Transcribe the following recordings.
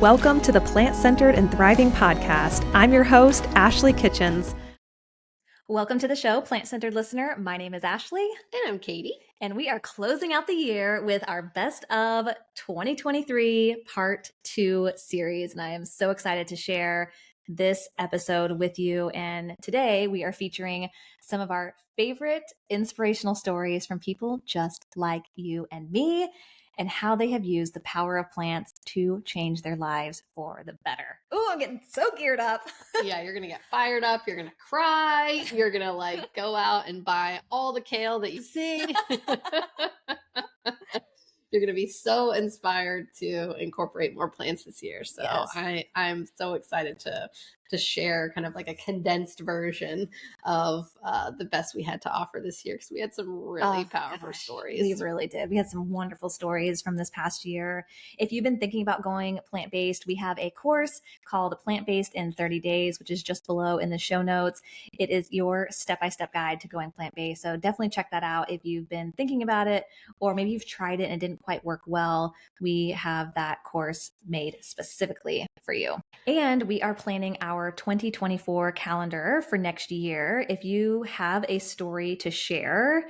Welcome to the Plant-Centered and Thriving podcast. I'm your host, Ashley Kitchens. Welcome to the show, Plant-Centered listener. My name is Ashley. And I'm Katie. And we are closing out the year with our Best of 2023 Part 2 series. And I am so excited to share this episode with you. And today we are featuring some of our favorite inspirational stories from people just like you and me, and how they have used the power of plants to change their lives for the better. Oh, I'm getting so geared up. Yeah, you're going to get fired up. You're going to cry. You're going to go out and buy all the kale that you see. You're going to be so inspired to incorporate more plants this year. So yes. I'm so excited to share kind of like a condensed version of the best we had to offer this year, because we had some really powerful stories. We really did. We had some wonderful stories from this past year. If you've been thinking about going plant-based, we have a course called Plant-Based in 30 Days, which is just below in the show notes. It is your step-by-step guide to going plant-based. So definitely check that out if you've been thinking about it, or maybe you've tried it and it didn't quite work well. We have that course made specifically for you. And we are planning our 2024 calendar for next year. If you have a story to share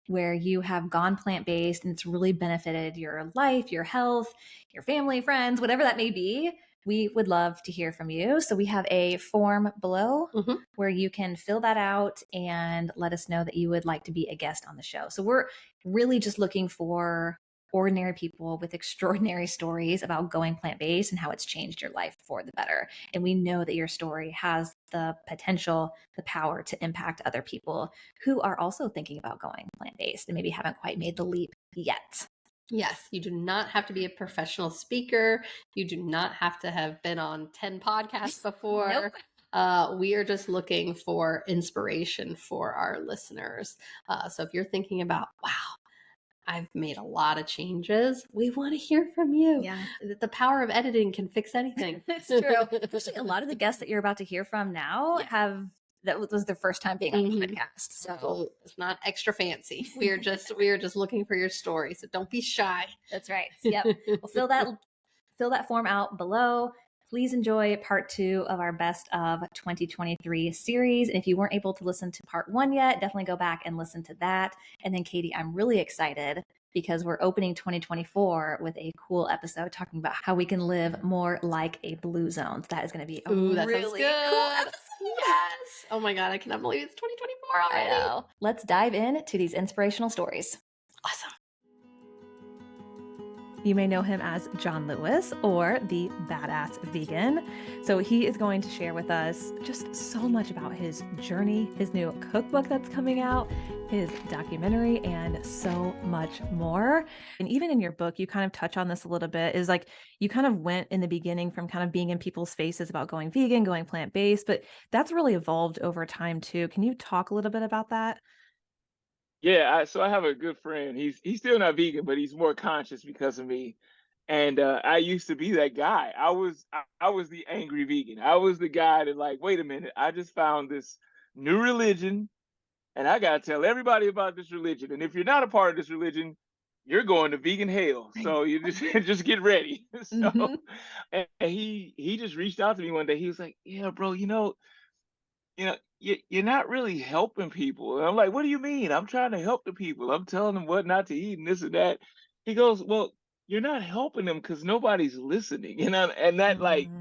where you have gone plant-based and it's really benefited your life, your health, your family, friends, whatever that may be, we would love to hear from you. So we have a form below where you can fill that out and let us know that you would like to be a guest on the show. So we're really just looking for ordinary people with extraordinary stories about going plant-based and how it's changed your life for the better. And we know that your story has the potential, the power to impact other people who are also thinking about going plant-based and maybe haven't quite made the leap yet. Yes, you do not have to be a professional speaker. You do not have to have been on 10 podcasts before. Nope. We are just looking for inspiration for our listeners. So if you're thinking about, wow, I've made a lot of changes, we want to hear from you. Yeah. The power of editing can fix anything. It's true. Especially a lot of the guests that you're about to hear from now that was their first time being on the podcast. So it's not extra fancy. We are just looking for your story. So don't be shy. That's right. Yep. We'll fill that form out below. Please enjoy part 2 of our Best of 2023 series. And if you weren't able to listen to part 1 yet, definitely go back and listen to that. And then Katie, I'm really excited because we're opening 2024 with a cool episode talking about how we can live more like a blue zone. That is going to be a really cool episode. Yes. Oh my God, I cannot believe it's 2024 already. I know. Let's dive into these inspirational stories. Awesome. You may know him as John Lewis, or the Badass Vegan. So he is going to share with us just so much about his journey, his new cookbook that's coming out, his documentary, and so much more. And even in your book, you kind of touch on this a little bit, is like you kind of went in the beginning from kind of being in people's faces about going vegan, going plant-based, but that's really evolved over time too. Can you talk a little bit about that? Yeah, so I have a good friend. He's still not vegan, but he's more conscious because of me. And I used to be that guy. I was the angry vegan. I was the guy that wait a minute, I just found this new religion, and I gotta tell everybody about this religion. And if you're not a part of this religion, you're going to vegan hell. So you just just get ready. So and he just reached out to me one day. He was like, "Yeah, bro, you're not really helping people." And I'm like, "What do you mean? I'm trying to help the people. I'm telling them what not to eat and this and that." He goes, "Well, you're not helping them because nobody's listening." And that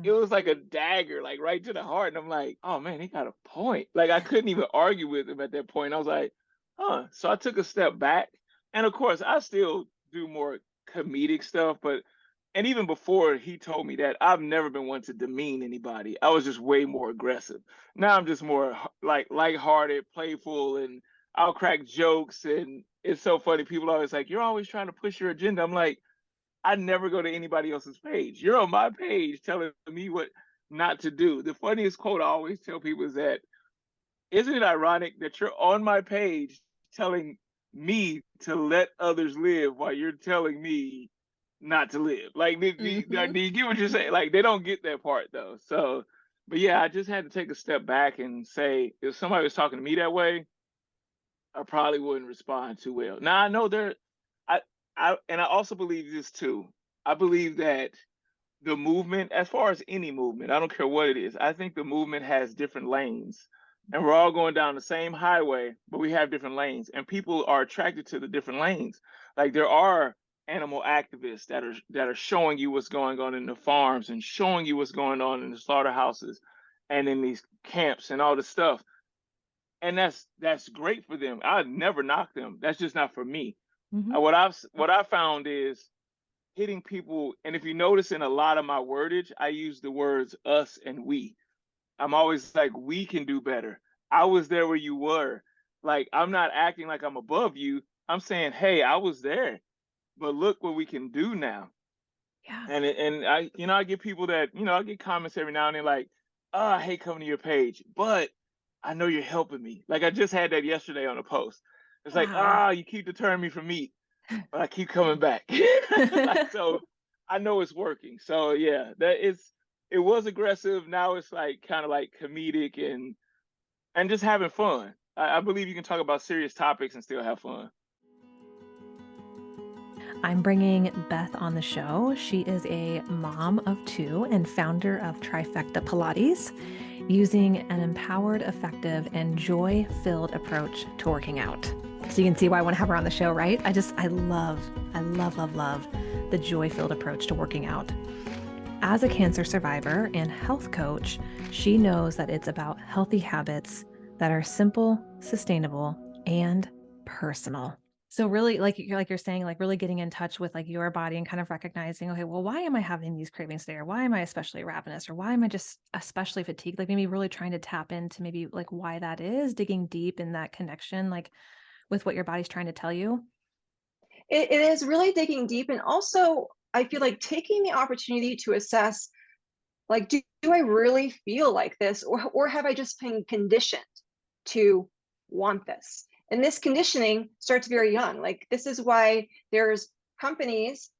it was like a dagger, right to the heart. And I'm like, "Oh man, he got a point." I couldn't even argue with him at that point. I was like, "Huh." So I took a step back. And of course, I still do more comedic stuff, and even before he told me that, I've never been one to demean anybody. I was just way more aggressive. Now I'm just more lighthearted, playful, and I'll crack jokes. And it's so funny. People are always like, "You're always trying to push your agenda." I'm like, I never go to anybody else's page. You're on my page telling me what not to do. The funniest quote I always tell people is that, "Isn't it ironic that you're on my page telling me to let others live while you're telling me not to live?" Do you get what you're saying? They don't get that part though. So, but yeah, I just had to take a step back and say, if somebody was talking to me that way, I probably wouldn't respond too well. Now I know I also believe this too. I believe that the movement, as far as any movement, I don't care what it is, I think the movement has different lanes. And we're all going down the same highway, but we have different lanes. And people are attracted to the different lanes. Like there are animal activists that are showing you what's going on in the farms and showing you what's going on in the slaughterhouses and in these camps and all this stuff. And that's great for them. I'd never knock them. That's just not for me. Mhm. What I found is hitting people, and if you notice in a lot of my wordage, I use the words us and we. I'm always like, we can do better. I was there where you were. Like, I'm not acting like I'm above you. I'm saying, hey, I was there, but look what we can do now. Yeah. And I get people that, I get comments every now and then like, oh, I hate coming to your page, but I know you're helping me. Like I just had that yesterday on a post. It's like, Wow. you keep deterring me from meat, but I keep coming back. Like, so I know it's working. So yeah, it was aggressive. Now it's like kind of like comedic and just having fun. I believe you can talk about serious topics and still have fun. I'm bringing Beth on the show. She is a mom of 2 and founder of Trifecta Pilates, using an empowered, effective, and joy-filled approach to working out. So you can see why I want to have her on the show, right? I love the joy-filled approach to working out. As a cancer survivor and health coach, she knows that it's about healthy habits that are simple, sustainable, and personal. So really, like you're saying, like really getting in touch with like your body and kind of recognizing, okay, well, why am I having these cravings today? Or why am I especially ravenous? Or why am I just especially fatigued? Like maybe really trying to tap into maybe like why that is, digging deep in that connection, like with what your body's trying to tell you. It is really digging deep. And also, I feel like taking the opportunity to assess, like, do I really feel like this? Or have I just been conditioned to want this? And this conditioning starts very young. Like, this is why there's companies,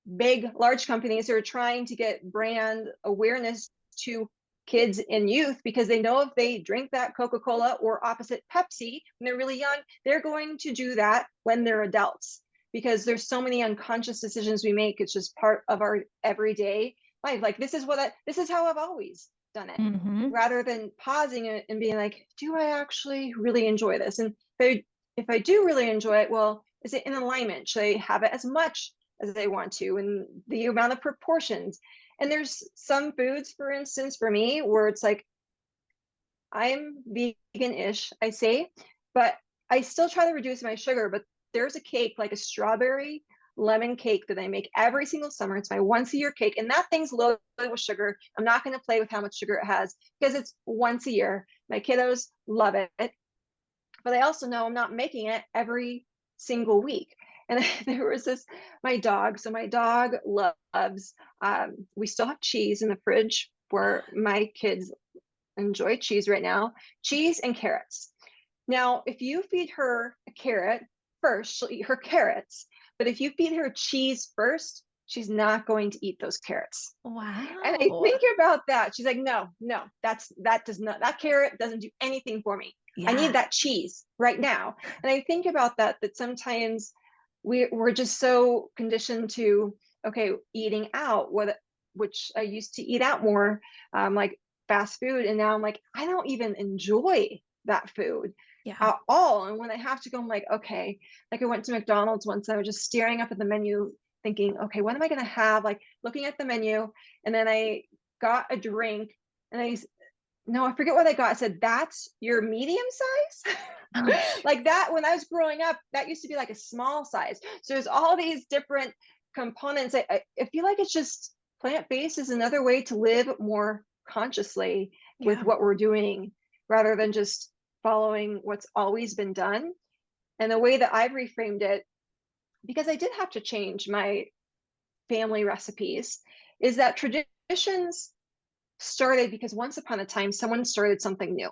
large companies, who are trying to get brand awareness to kids and youth, because they know if they drink that Coca-Cola or opposite Pepsi when they're really young, they're going to do that when they're adults, because there's so many unconscious decisions we make. It's just part of our everyday life. Like, this is how I've always done it. Mm-hmm. Rather than pausing it and being like, do I actually really enjoy this? And if I do really enjoy it, well, is it in alignment? Should I have it as much as they want to, and the amount of proportions? And there's some foods, for instance, for me, where it's like, I'm vegan-ish, I say, but I still try to reduce my sugar. But there's a cake, like a strawberry lemon cake, that I make every single summer. It's my once a year cake, and that thing's loaded with sugar. I'm not going to play with how much sugar it has, because it's once a year. My kiddos love it, but I also know I'm not making it every single week. And there was my dog. So my dog loves, we still have cheese in the fridge where my kids enjoy cheese right now, cheese and carrots. Now, if you feed her a carrot first, she'll eat her carrots. But if you feed her cheese first, she's not going to eat those carrots. Wow. And I think about that. She's like, no, that carrot doesn't do anything for me. Yeah. I need that cheese right now. And I think about that sometimes we're just so conditioned to, okay, eating out, which I used to eat out more, like fast food. And now I'm like, I don't even enjoy that food at all. And when I have to go, I'm like, okay, like I went to McDonald's once, and I was just staring up at the menu thinking, okay, what am I going to have? Like looking at the menu. And then I got a drink, and I forget what I got. I said, that's your medium size? Like that, when I was growing up, that used to be like a small size. So there's all these different components. I feel like it's just plant-based is another way to live more consciously with what we're doing, rather than just following what's always been done. And the way that I've reframed it, because I did have to change my family recipes, is that traditions started because once upon a time someone started something new,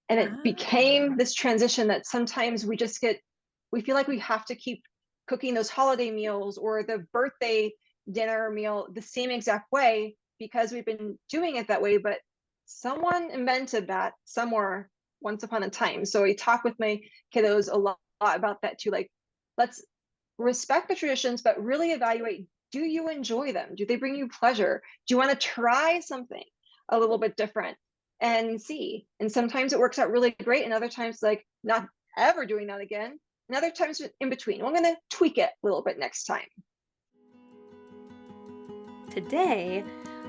and it became this transition that sometimes we feel like we have to keep cooking those holiday meals or the birthday dinner meal the same exact way, because we've been doing it that way. But someone invented that somewhere once upon a time. So I talk with my kiddos a lot about that too. Like, let's respect the traditions, but really evaluate, Do you enjoy them? Do they bring you pleasure? Do you want to try something a little bit different and see? And sometimes it works out really great, and other times, like, not ever doing that again. And other times in between. I'm going to tweak it a little bit next time. Today,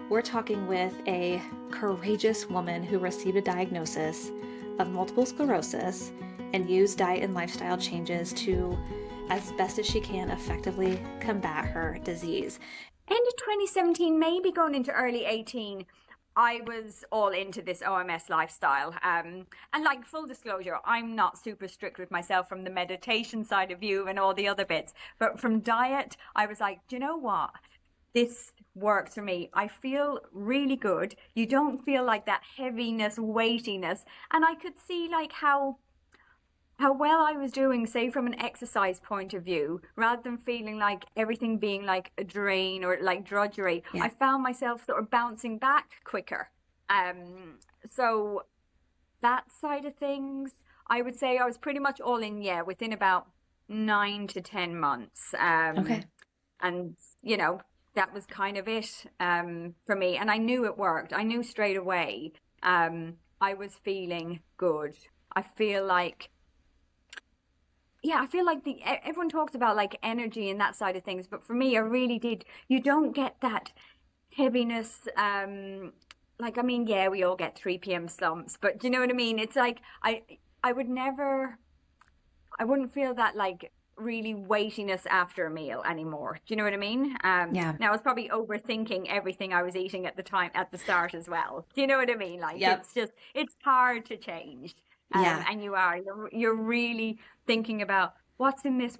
we're talking with a courageous woman who received a diagnosis of multiple sclerosis and used diet and lifestyle changes to, as best as she can, effectively combat her disease. End of 2017, maybe going into early 18, I was all into this OMS lifestyle. And like, full disclosure, I'm not super strict with myself from the meditation side of view and all the other bits. But from diet, I was like, do you know what? This works for me. I feel really good. You don't feel like that heaviness, weightiness. And I could see like how well I was doing, say, from an exercise point of view, rather than feeling like everything being like a drain or like drudgery. Yeah. I found myself sort of bouncing back quicker. So that side of things, I would say I was pretty much all in, within about 9 to 10 months. Okay. And, you know, that was kind of it for me. And I knew it worked. I knew straight away I was feeling good. I feel like everyone talks about like energy and that side of things, but for me, I really did. You don't get that heaviness. We all get 3 p.m. slumps, but do you know what I mean? It's like I wouldn't feel that like really weightiness after a meal anymore. Do you know what I mean? Yeah. Now I was probably overthinking everything I was eating at the start as well. Do you know what I mean? Like, yep. It's hard to change. And you're really thinking about what's in this,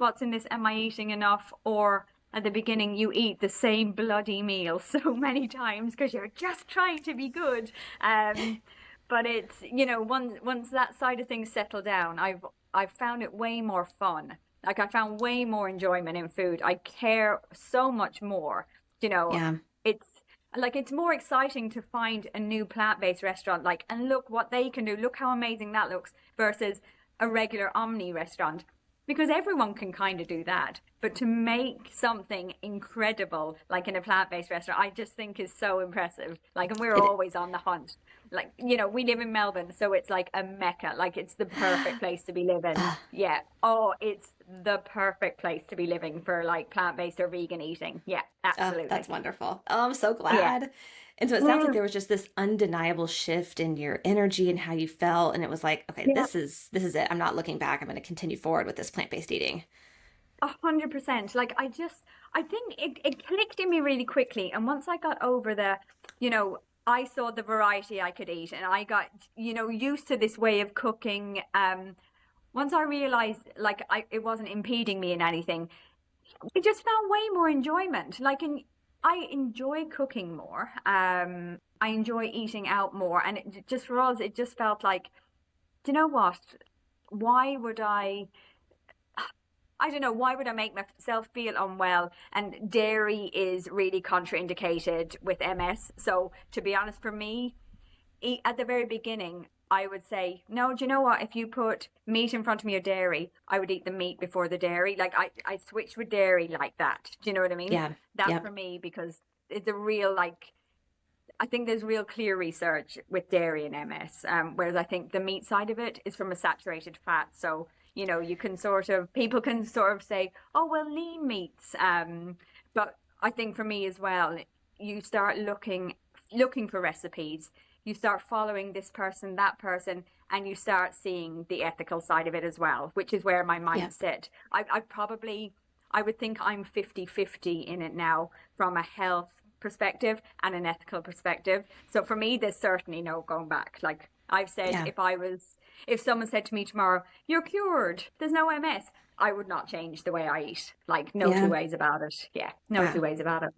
am I eating enough? Or at the beginning you eat the same bloody meal so many times because you're just trying to be good. But it's, you know, once that side of things settle down, I've found it way more fun. Like, I found way more enjoyment in food. I care so much more, you know. Yeah. It's more exciting to find a new plant-based restaurant, like, and look what they can do. Look how amazing that looks versus a regular Omni restaurant, because everyone can kind of do that. But to make something incredible, like in a plant-based restaurant, I just think is so impressive. Like, and we're always on the hunt. Like, you know, we live in Melbourne, so it's like a mecca. Like, it's the perfect place to be living. Yeah. Oh, it's the perfect place to be living for like plant-based or vegan eating. Yeah, absolutely. Oh, that's wonderful. Oh, I'm so glad. Yeah. And so it sounds like there was just this undeniable shift in your energy and how you felt. And it was like, okay, this is it. I'm not looking back. I'm going to continue forward with this plant-based eating. 100%. Like, I think it clicked in me really quickly. And once I got over I saw the variety I could eat, and I got, used to this way of cooking. Once I realized, like, it wasn't impeding me in anything, I just found way more enjoyment. Like, I enjoy cooking more. I enjoy eating out more. And it just, for us, it just felt like, do you know what? Why would I make myself feel unwell? And dairy is really contraindicated with MS. So to be honest, for me, at the very beginning, I would say, no, do you know what? If you put meat in front of me or dairy, I would eat the meat before the dairy. Like, I switched with dairy like that. Do you know what I mean? Yeah. That's for me, because it's a real, like, I think there's real clear research with dairy and MS. Whereas I think the meat side of it is from a saturated fat. So, people can sort of say, oh, well, lean meats. But I think for me as well, you start looking for recipes. You start following this person, that person, and you start seeing the ethical side of it as well, which is where my mindset. I would think I'm 50-50 in it now, from a health perspective and an ethical perspective. So for me, there's certainly no going back. Like I've said, if someone said to me tomorrow, you're cured, there's no MS, I would not change the way I eat. Like, no two ways about it. Yeah, no two ways about it.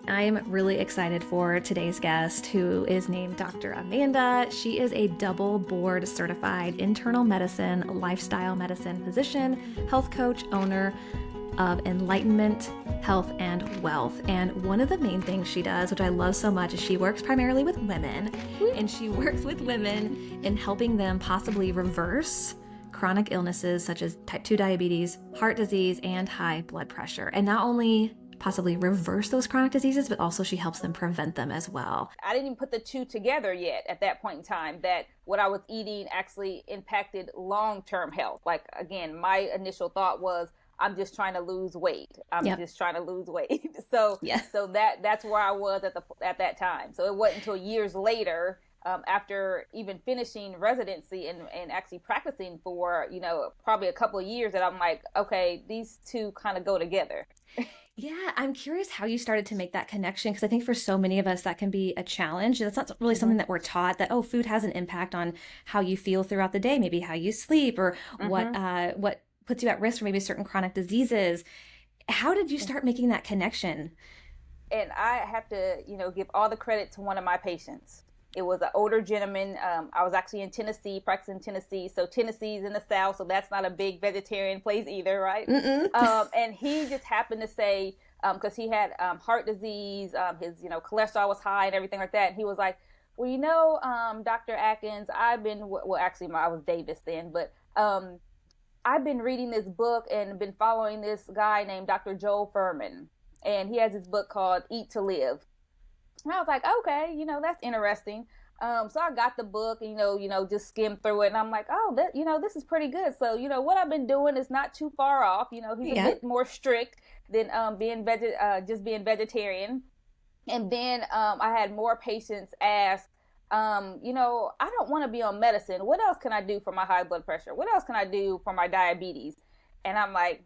I'm really excited for today's guest, who is named Dr. Amanda. She is a double board certified internal medicine, lifestyle medicine physician, health coach, owner of Enlightenment Health and Wealth. And one of the main things she does, which I love so much, is she works primarily with women, and she works with women in helping them possibly reverse chronic illnesses such as type 2 diabetes, heart disease, and high blood pressure. And not only possibly reverse those chronic diseases, but also she helps them prevent them as well. I didn't even put the two together yet at that point in time, that what I was eating actually impacted long-term health. Like, again, my initial thought was, I'm just trying to lose weight. I'm just trying to lose weight. So that's where I was at that time. So it wasn't until years later, after even finishing residency and actually practicing for, probably a couple of years, that I'm like, okay, these two kind of go together. Yeah, I'm curious how you started to make that connection, because I think for so many of us that can be a challenge. That's not really something that we're taught, that, oh, food has an impact on how you feel throughout the day, maybe how you sleep, or what puts you at risk for maybe certain chronic diseases. How did you start making that connection? And I have to, give all the credit to one of my patients. It was an older gentleman. I was actually in Tennessee, practicing in Tennessee. So Tennessee's in the South, so that's not a big vegetarian place either, right? And he just happened to say, because he had heart disease, his cholesterol was high and everything like that. And he was like, well, Dr. Atkins, I was Davis then, but I've been reading this book and been following this guy named Dr. Joel Fuhrman. And he has this book called Eat to Live. And I was like, okay, that's interesting. So I got the book and, just skimmed through it. And I'm like, oh, this is pretty good. So, what I've been doing is not too far off. He's a bit more strict than just being vegetarian. And then I had more patients ask, I don't want to be on medicine. What else can I do for my high blood pressure? What else can I do for my diabetes? And I'm like,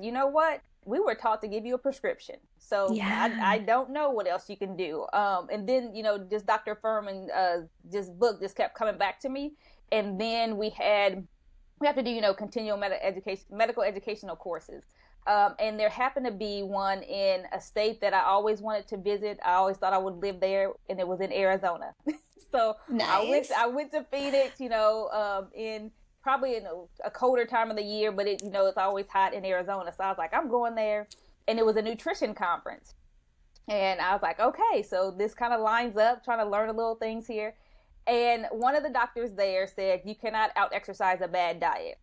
you know what? We were taught to give you a prescription. So I don't know what else you can do. And then, just Dr. Fuhrman, book just kept coming back to me. And then we have to do, continual medical educational courses. And there happened to be one in a state that I always wanted to visit. I always thought I would live there, and it was in Arizona. So nice. I went to Phoenix, in probably in a colder time of the year, but it's always hot in Arizona. So I was like, I'm going there. And it was a nutrition conference. And I was like, okay, so this kind of lines up, trying to learn a little things here. And one of the doctors there said, you cannot out-exercise a bad diet.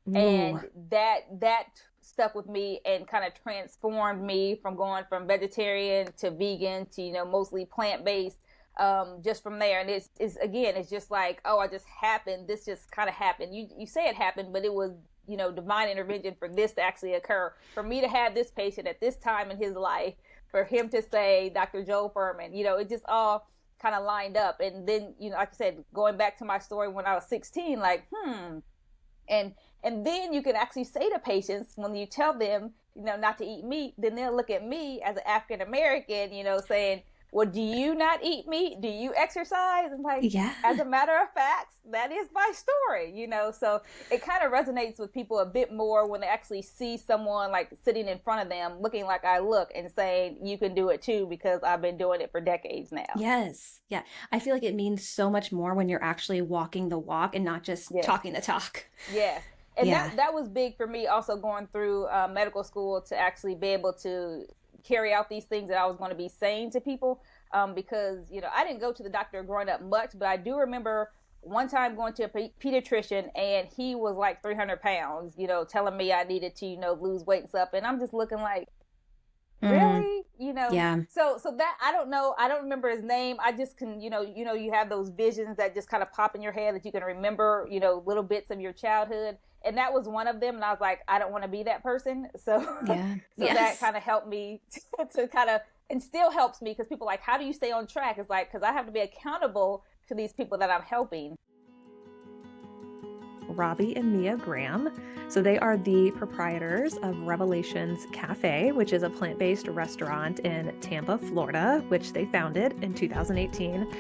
Ooh. And that stuck with me and kind of transformed me from going from vegetarian to vegan to, mostly plant-based. Just from there. And it's just like, oh, this just kind of happened. You say it happened, but it was, divine intervention for this to actually occur, for me to have this patient at this time in his life, for him to say, Dr. Joel Fuhrman, it just all kind of lined up. And then, like I said, going back to my story when I was 16, like, and then you can actually say to patients, when you tell them, not to eat meat, then they'll look at me as an African-American, saying, well, do you not eat meat? Do you exercise? And like, as a matter of fact, that is my story, So it kind of resonates with people a bit more when they actually see someone like sitting in front of them, looking like I look, and saying, you can do it too, because I've been doing it for decades now. Yes. Yeah. I feel like it means so much more when you're actually walking the walk and not just talking the talk. Yes. And that was big for me, also going through medical school, to actually be able to carry out these things that I was going to be saying to people, because, I didn't go to the doctor growing up much, but I do remember one time going to a pediatrician, and he was like 300 pounds, telling me I needed to, lose weight and stuff. And I'm just looking like, really? So that, I don't know. I don't remember his name. I just can, you have those visions that just kind of pop in your head that you can remember, little bits of your childhood. And that was one of them. And I was like, I don't want to be that person. So, that kind of helped me to kind of, and still helps me, because people are like, how do you stay on track? It's like, because I have to be accountable to these people that I'm helping. Robbie and Mia Graham. So they are the proprietors of Revelations Cafe, which is a plant-based restaurant in Tampa, Florida, which they founded in 2018.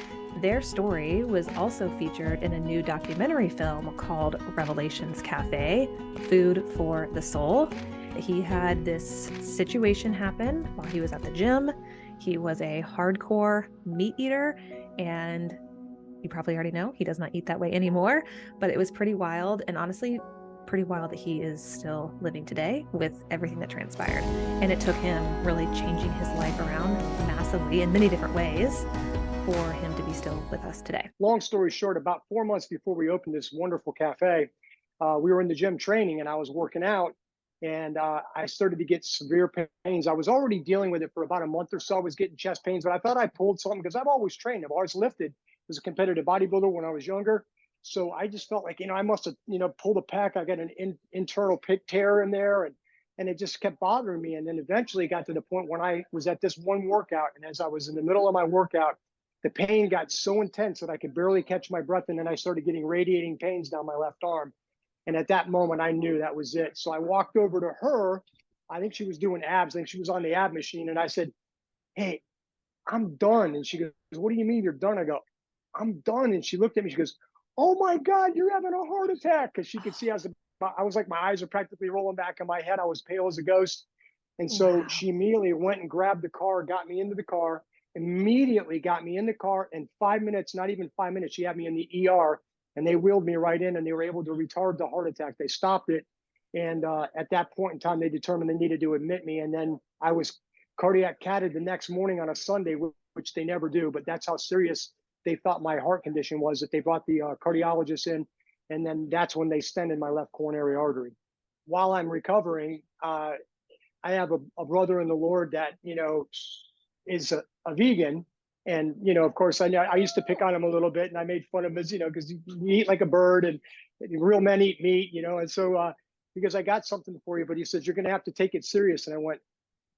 Their story was also featured in a new documentary film called Revelations Cafe, Food for the Soul. He had this situation happen while he was at the gym. He was a hardcore meat eater, and you probably already know he does not eat that way anymore, but it was pretty wild, and honestly, pretty wild that he is still living today with everything that transpired. And it took him really changing his life around massively in many different ways for him to be still with us today. Long story short, about 4 months before we opened this wonderful cafe, we were in the gym training and I was working out, and I started to get severe pains. I was already dealing with it for about a month or so. I was getting chest pains, but I thought I pulled something because I've always trained. I've always lifted as a competitive bodybuilder when I was younger. So I just felt like, I must have, pulled a pack. I got an internal pit tear in there, and it just kept bothering me. And then eventually it got to the point when I was at this one workout, and as I was in the middle of my workout, the pain got so intense that I could barely catch my breath. And then I started getting radiating pains down my left arm. And at that moment, I knew that was it. So I walked over to her. I think she was doing abs. I think she was on the ab machine. And I said, "Hey, I'm done." And she goes, "What do you mean you're done?" I go, "I'm done." And she looked at me. She goes, "Oh my God, you're having a heart attack." Because she could see I was like, my eyes are practically rolling back in my head. I was pale as a ghost. And so she immediately went and grabbed the car, got me into the car, immediately got me in the car. In 5 minutes, not even 5 minutes, she had me in the ER, and they wheeled me right in, and they were able to retard the heart attack. They stopped it. And at that point in time, they determined they needed to admit me. And then I was cardiac catted the next morning on a Sunday, which they never do. But that's how serious they thought my heart condition was, that they brought the cardiologist in. And then that's when they stented my left coronary artery. While I'm recovering, I have a brother in the Lord that, is a vegan. And, of course, I used to pick on him a little bit, and I made fun of him as, because you eat like a bird, and real men eat meat, and so because I got something for you, but he says, "You're going to have to take it serious." And I went,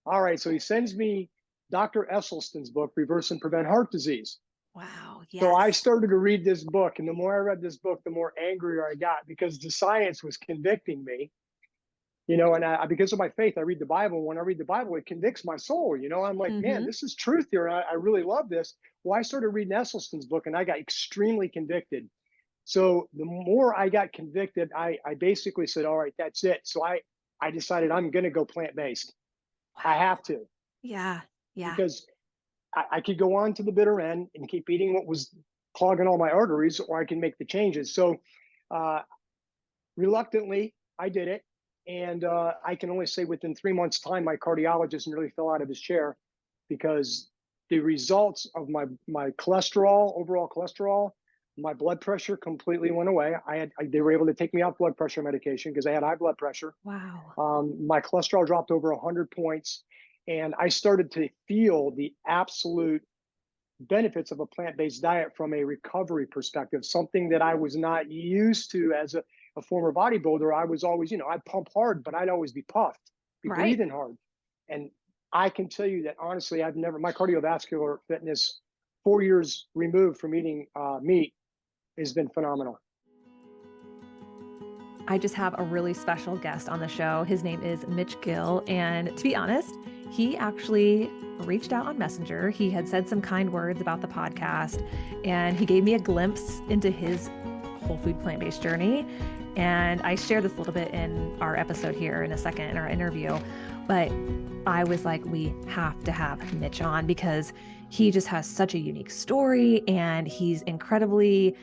"All right." So he sends me Dr. Esselstyn's book, Reverse and Prevent Heart Disease. Wow. Yes. So I started to read this book, and the more I read this book, the more angrier I got, because the science was convicting me. And because of my faith, I read the Bible. When I read the Bible, it convicts my soul. I'm like, man, this is truth here. I really love this. Well, I started reading Esselstyn's book, and I got extremely convicted. So the more I got convicted, I basically said, all right, that's it. So I decided I'm going to go plant-based. Wow. I have to. Yeah. Yeah. Because I could go on to the bitter end and keep eating what was clogging all my arteries, or I can make the changes. So reluctantly, I did it. And I can only say within 3 months' time, my cardiologist nearly fell out of his chair, because the results of my cholesterol, overall cholesterol, my blood pressure completely went away. They were able to take me off blood pressure medication because I had high blood pressure. Wow. My cholesterol dropped over 100 points, and I started to feel the absolute benefits of a plant-based diet from a recovery perspective, something that I was not used to as a former bodybuilder. I was always, I'd pump hard, but I'd always be puffed, be breathing hard. And I can tell you that honestly, my cardiovascular fitness, 4 years removed from eating meat, has been phenomenal. I just have a really special guest on the show. His name is Mitch Gill. And to be honest, he actually reached out on Messenger. He had said some kind words about the podcast, and he gave me a glimpse into his whole food plant-based journey. And I share this a little bit in our episode here in a second, in our interview. But I was like, we have to have Mitch on, because he just has such a unique story, and he's incredibly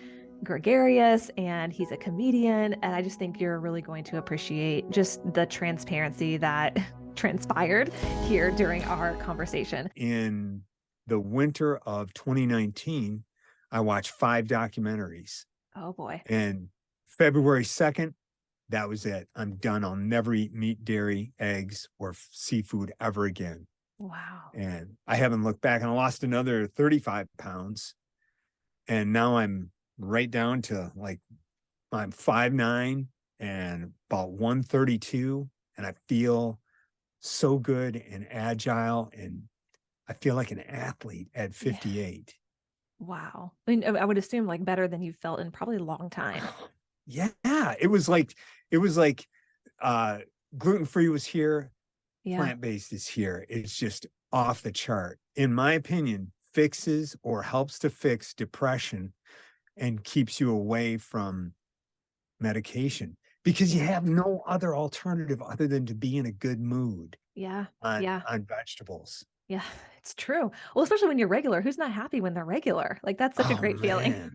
gregarious, and he's a comedian. And I just think you're really going to appreciate just the transparency that transpired here during our conversation. In the winter of 2019, I watched 5 documentaries. Oh boy. And February 2nd, that was it. I'm done. I'll never eat meat, dairy, eggs, or seafood ever again. Wow. And I haven't looked back, and I lost another 35 pounds. And now I'm right down to I'm 5'9" and about 132. And I feel so good and agile, and I feel like an athlete at 58. Wow. I mean, I would assume better than you've felt in probably a long time. Yeah. It was like gluten-free was here. Yeah. Plant-based is here. It's just off the chart. In my opinion, fixes or helps to fix depression and keeps you away from medication, because you have no other alternative other than to be in a good mood. Yeah. On vegetables. Yeah, it's true. Well, especially when you're regular. Who's not happy when they're regular? That's such a great feeling.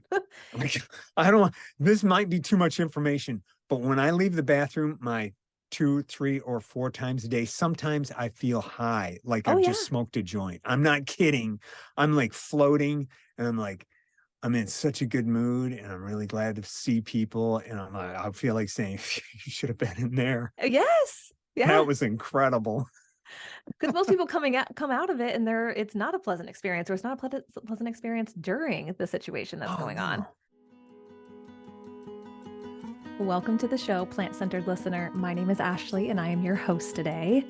This might be too much information, but when I leave the bathroom, my 2, 3, or 4 times a day, sometimes I feel high, like I've just smoked a joint. I'm not kidding. I'm floating, and I'm like, I'm in such a good mood and I'm really glad to see people. And I feel like saying, you should have been in there. Yes. Yeah. That was incredible. Because most people come out of it and it's not a pleasant experience, or it's not a pleasant experience during the situation that's going on. Welcome to the show, Plant-Centered Listener. My name is Ashley and I am your host today.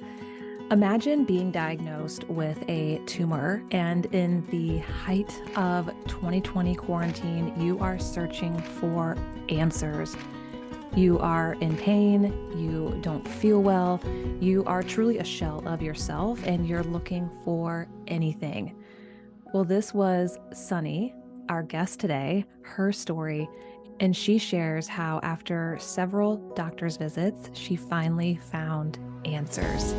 Imagine being diagnosed with a tumor, and in the height of 2020 quarantine, you are searching for answers. You are in pain, you don't feel well, you are truly a shell of yourself, and you're looking for anything. Well, this was Sunny, our guest today, her story, and she shares how after several doctor's visits, she finally found answers.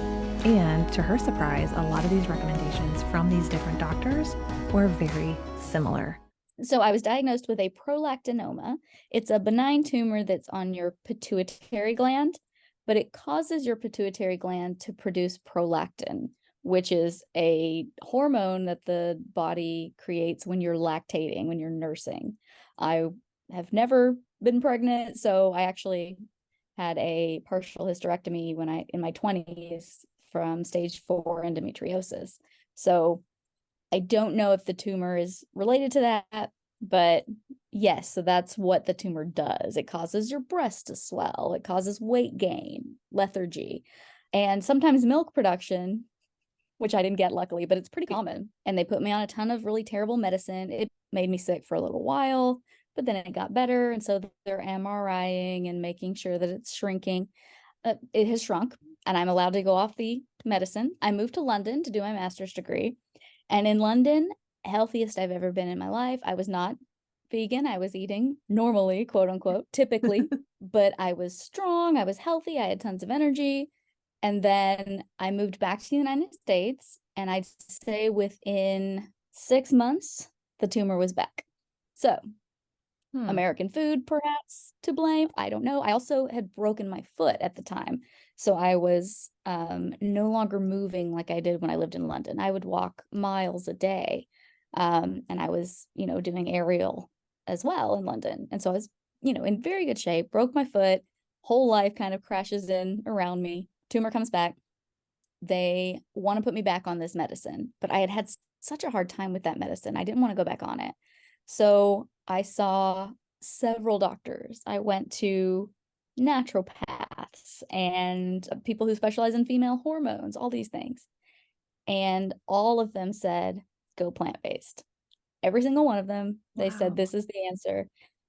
And to her surprise, a lot of these recommendations from these different doctors were very similar. So I was diagnosed with a prolactinoma. It's a benign tumor that's on your pituitary gland, but it causes your pituitary gland to produce prolactin, which is a hormone that the body creates when you're lactating, when you're nursing. I have never been pregnant, so I actually had a partial hysterectomy in my 20s from stage 4 endometriosis. So I don't know if the tumor is related to that, but yes, so that's what the tumor does. It causes your breast to swell. It causes weight gain, lethargy, and sometimes milk production, which I didn't get luckily, but it's pretty common. And they put me on a ton of really terrible medicine. It made me sick for a little while, but then it got better. And so they're MRIing and making sure that it's shrinking. It has shrunk, and I'm allowed to go off the medicine. I moved to London to do my master's degree. And in London, healthiest I've ever been in my life. I was not vegan. I was eating normally, quote unquote, typically, but I was strong. I was healthy. I had tons of energy. And then I moved back to the United States, and I'd say within 6 months, the tumor was back. So American food, perhaps, to blame. I don't know. I also had broken my foot at the time. So I was no longer moving like I did when I lived in London. I would walk miles a day. And I was, doing aerial as well in London. And so I was, in very good shape, broke my foot, whole life kind of crashes in around me. Tumor comes back. They want to put me back on this medicine, but I had such a hard time with that medicine. I didn't want to go back on it. So I saw several doctors. I went to naturopaths and people who specialize in female hormones, all these things. And all of them said, go plant-based. Every single one of them, they said, this is the answer.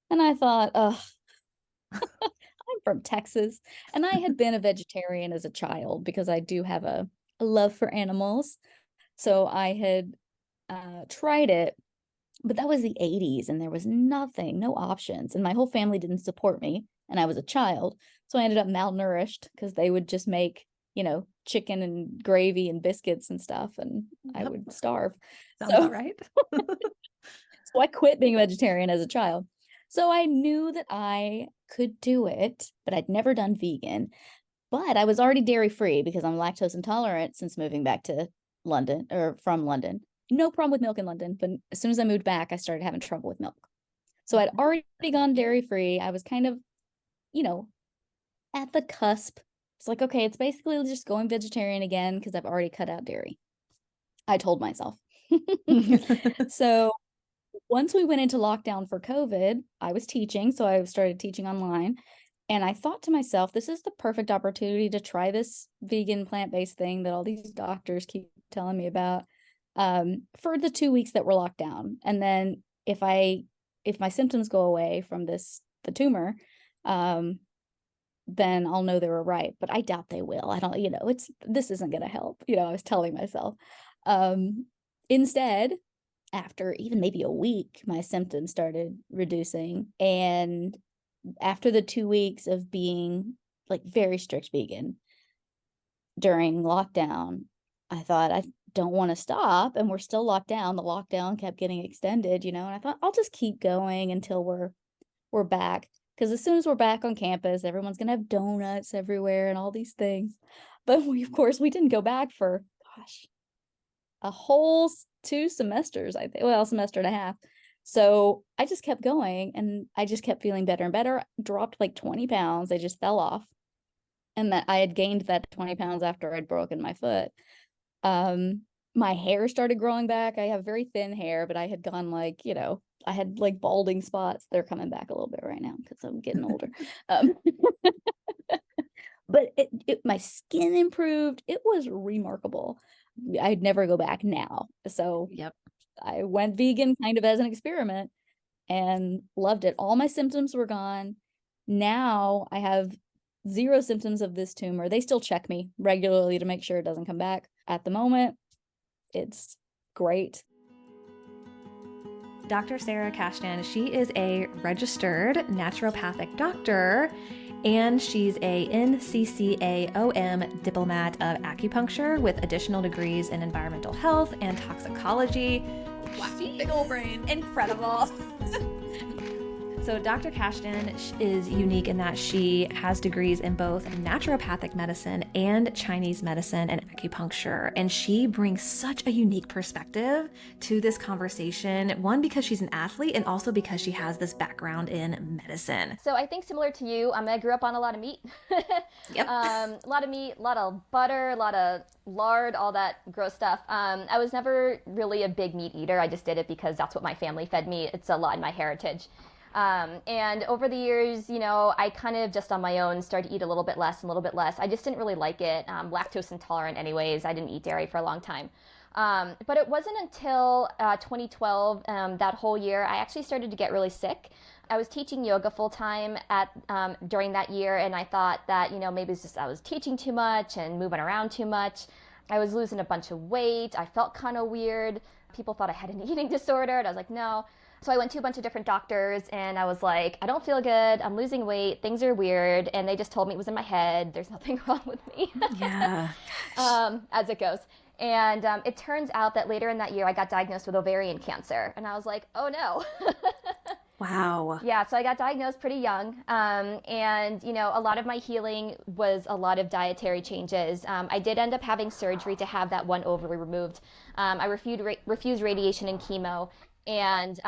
And I thought, I'm from Texas. And I had been a vegetarian as a child because I do have a love for animals. So I had tried it. But that was the 80s, and there was nothing, no options. And my whole family didn't support me, and I was a child. So I ended up malnourished because they would just make, chicken and gravy and biscuits and stuff, and I would starve. Sounds all right. So I quit being a vegetarian as a child. So I knew that I could do it, but I'd never done vegan. But I was already dairy-free because I'm lactose intolerant since moving back to London, or from London. No problem with milk in London, but as soon as I moved back, I started having trouble with milk. So I'd already gone dairy-free. I was kind of, at the cusp. It's like, okay, it's basically just going vegetarian again because I've already cut out dairy. I told myself. So once we went into lockdown for COVID, I was teaching. So I started teaching online. And I thought to myself, this is the perfect opportunity to try this vegan plant-based thing that all these doctors keep telling me about. For the 2 weeks that were locked down. And then if my symptoms go away from the tumor, then I'll know they were right, but I doubt they will. I don't, this isn't going to help. I was telling myself, instead, after even maybe a week, my symptoms started reducing. And after the 2 weeks of being like very strict vegan during lockdown, I thought, I don't want to stop, and we're still locked down. The lockdown kept getting extended, and I thought I'll just keep going until we're back, because as soon as we're back on campus, everyone's gonna have donuts everywhere and all these things. But we didn't go back for a whole 2 semesters, I think. Well, semester and a half. So I just kept going and I just kept feeling better and better. Dropped like 20 pounds. They just fell off. And that I had gained that 20 pounds after I'd broken my foot. My hair started growing back. I have very thin hair, but I had gone like, I had like balding spots. They're coming back a little bit right now because I'm getting older. But my skin improved. It was remarkable. I'd never go back now. So Yep. I went vegan kind of as an experiment and loved it. All my symptoms were gone. Now I have 0 symptoms of this tumor. They still check me regularly to make sure it doesn't come back. At the moment, it's great. Dr. Sarah Kashdan, she is a registered naturopathic doctor, and she's a NCCAOM diplomat of acupuncture with additional degrees in environmental health and toxicology. Wow, big old brain. Incredible. So Dr. Kashdan is unique in that she has degrees in both naturopathic medicine and Chinese medicine and acupuncture. And she brings such a unique perspective to this conversation. One, because she's an athlete, and also because she has this background in medicine. So I think similar to you, I grew up on a lot of meat. Yep. A lot of meat, a lot of butter, a lot of lard, all that gross stuff. I was never really a big meat eater. I just did it because that's what my family fed me. It's a lot in my heritage. And over the years, I kind of just on my own started to eat a little bit less. I just didn't really like it. Lactose intolerant anyways. I didn't eat dairy for a long time. But it wasn't until 2012, that whole year, I actually started to get really sick. I was teaching yoga full time during that year, and I thought that, maybe it's just I was teaching too much and moving around too much. I was losing a bunch of weight. I felt kind of weird. People thought I had an eating disorder, and I was like, no. So I went to a bunch of different doctors, and I was like, I don't feel good. I'm losing weight. Things are weird. And they just told me it was in my head. There's nothing wrong with me. Yeah. As it goes. And it turns out that later in that year, I got diagnosed with ovarian cancer. And I was like, oh, no. Wow. Yeah, so I got diagnosed pretty young. And, a lot of my healing was a lot of dietary changes. I did end up having surgery to have that one ovary removed. I refused radiation and chemo. And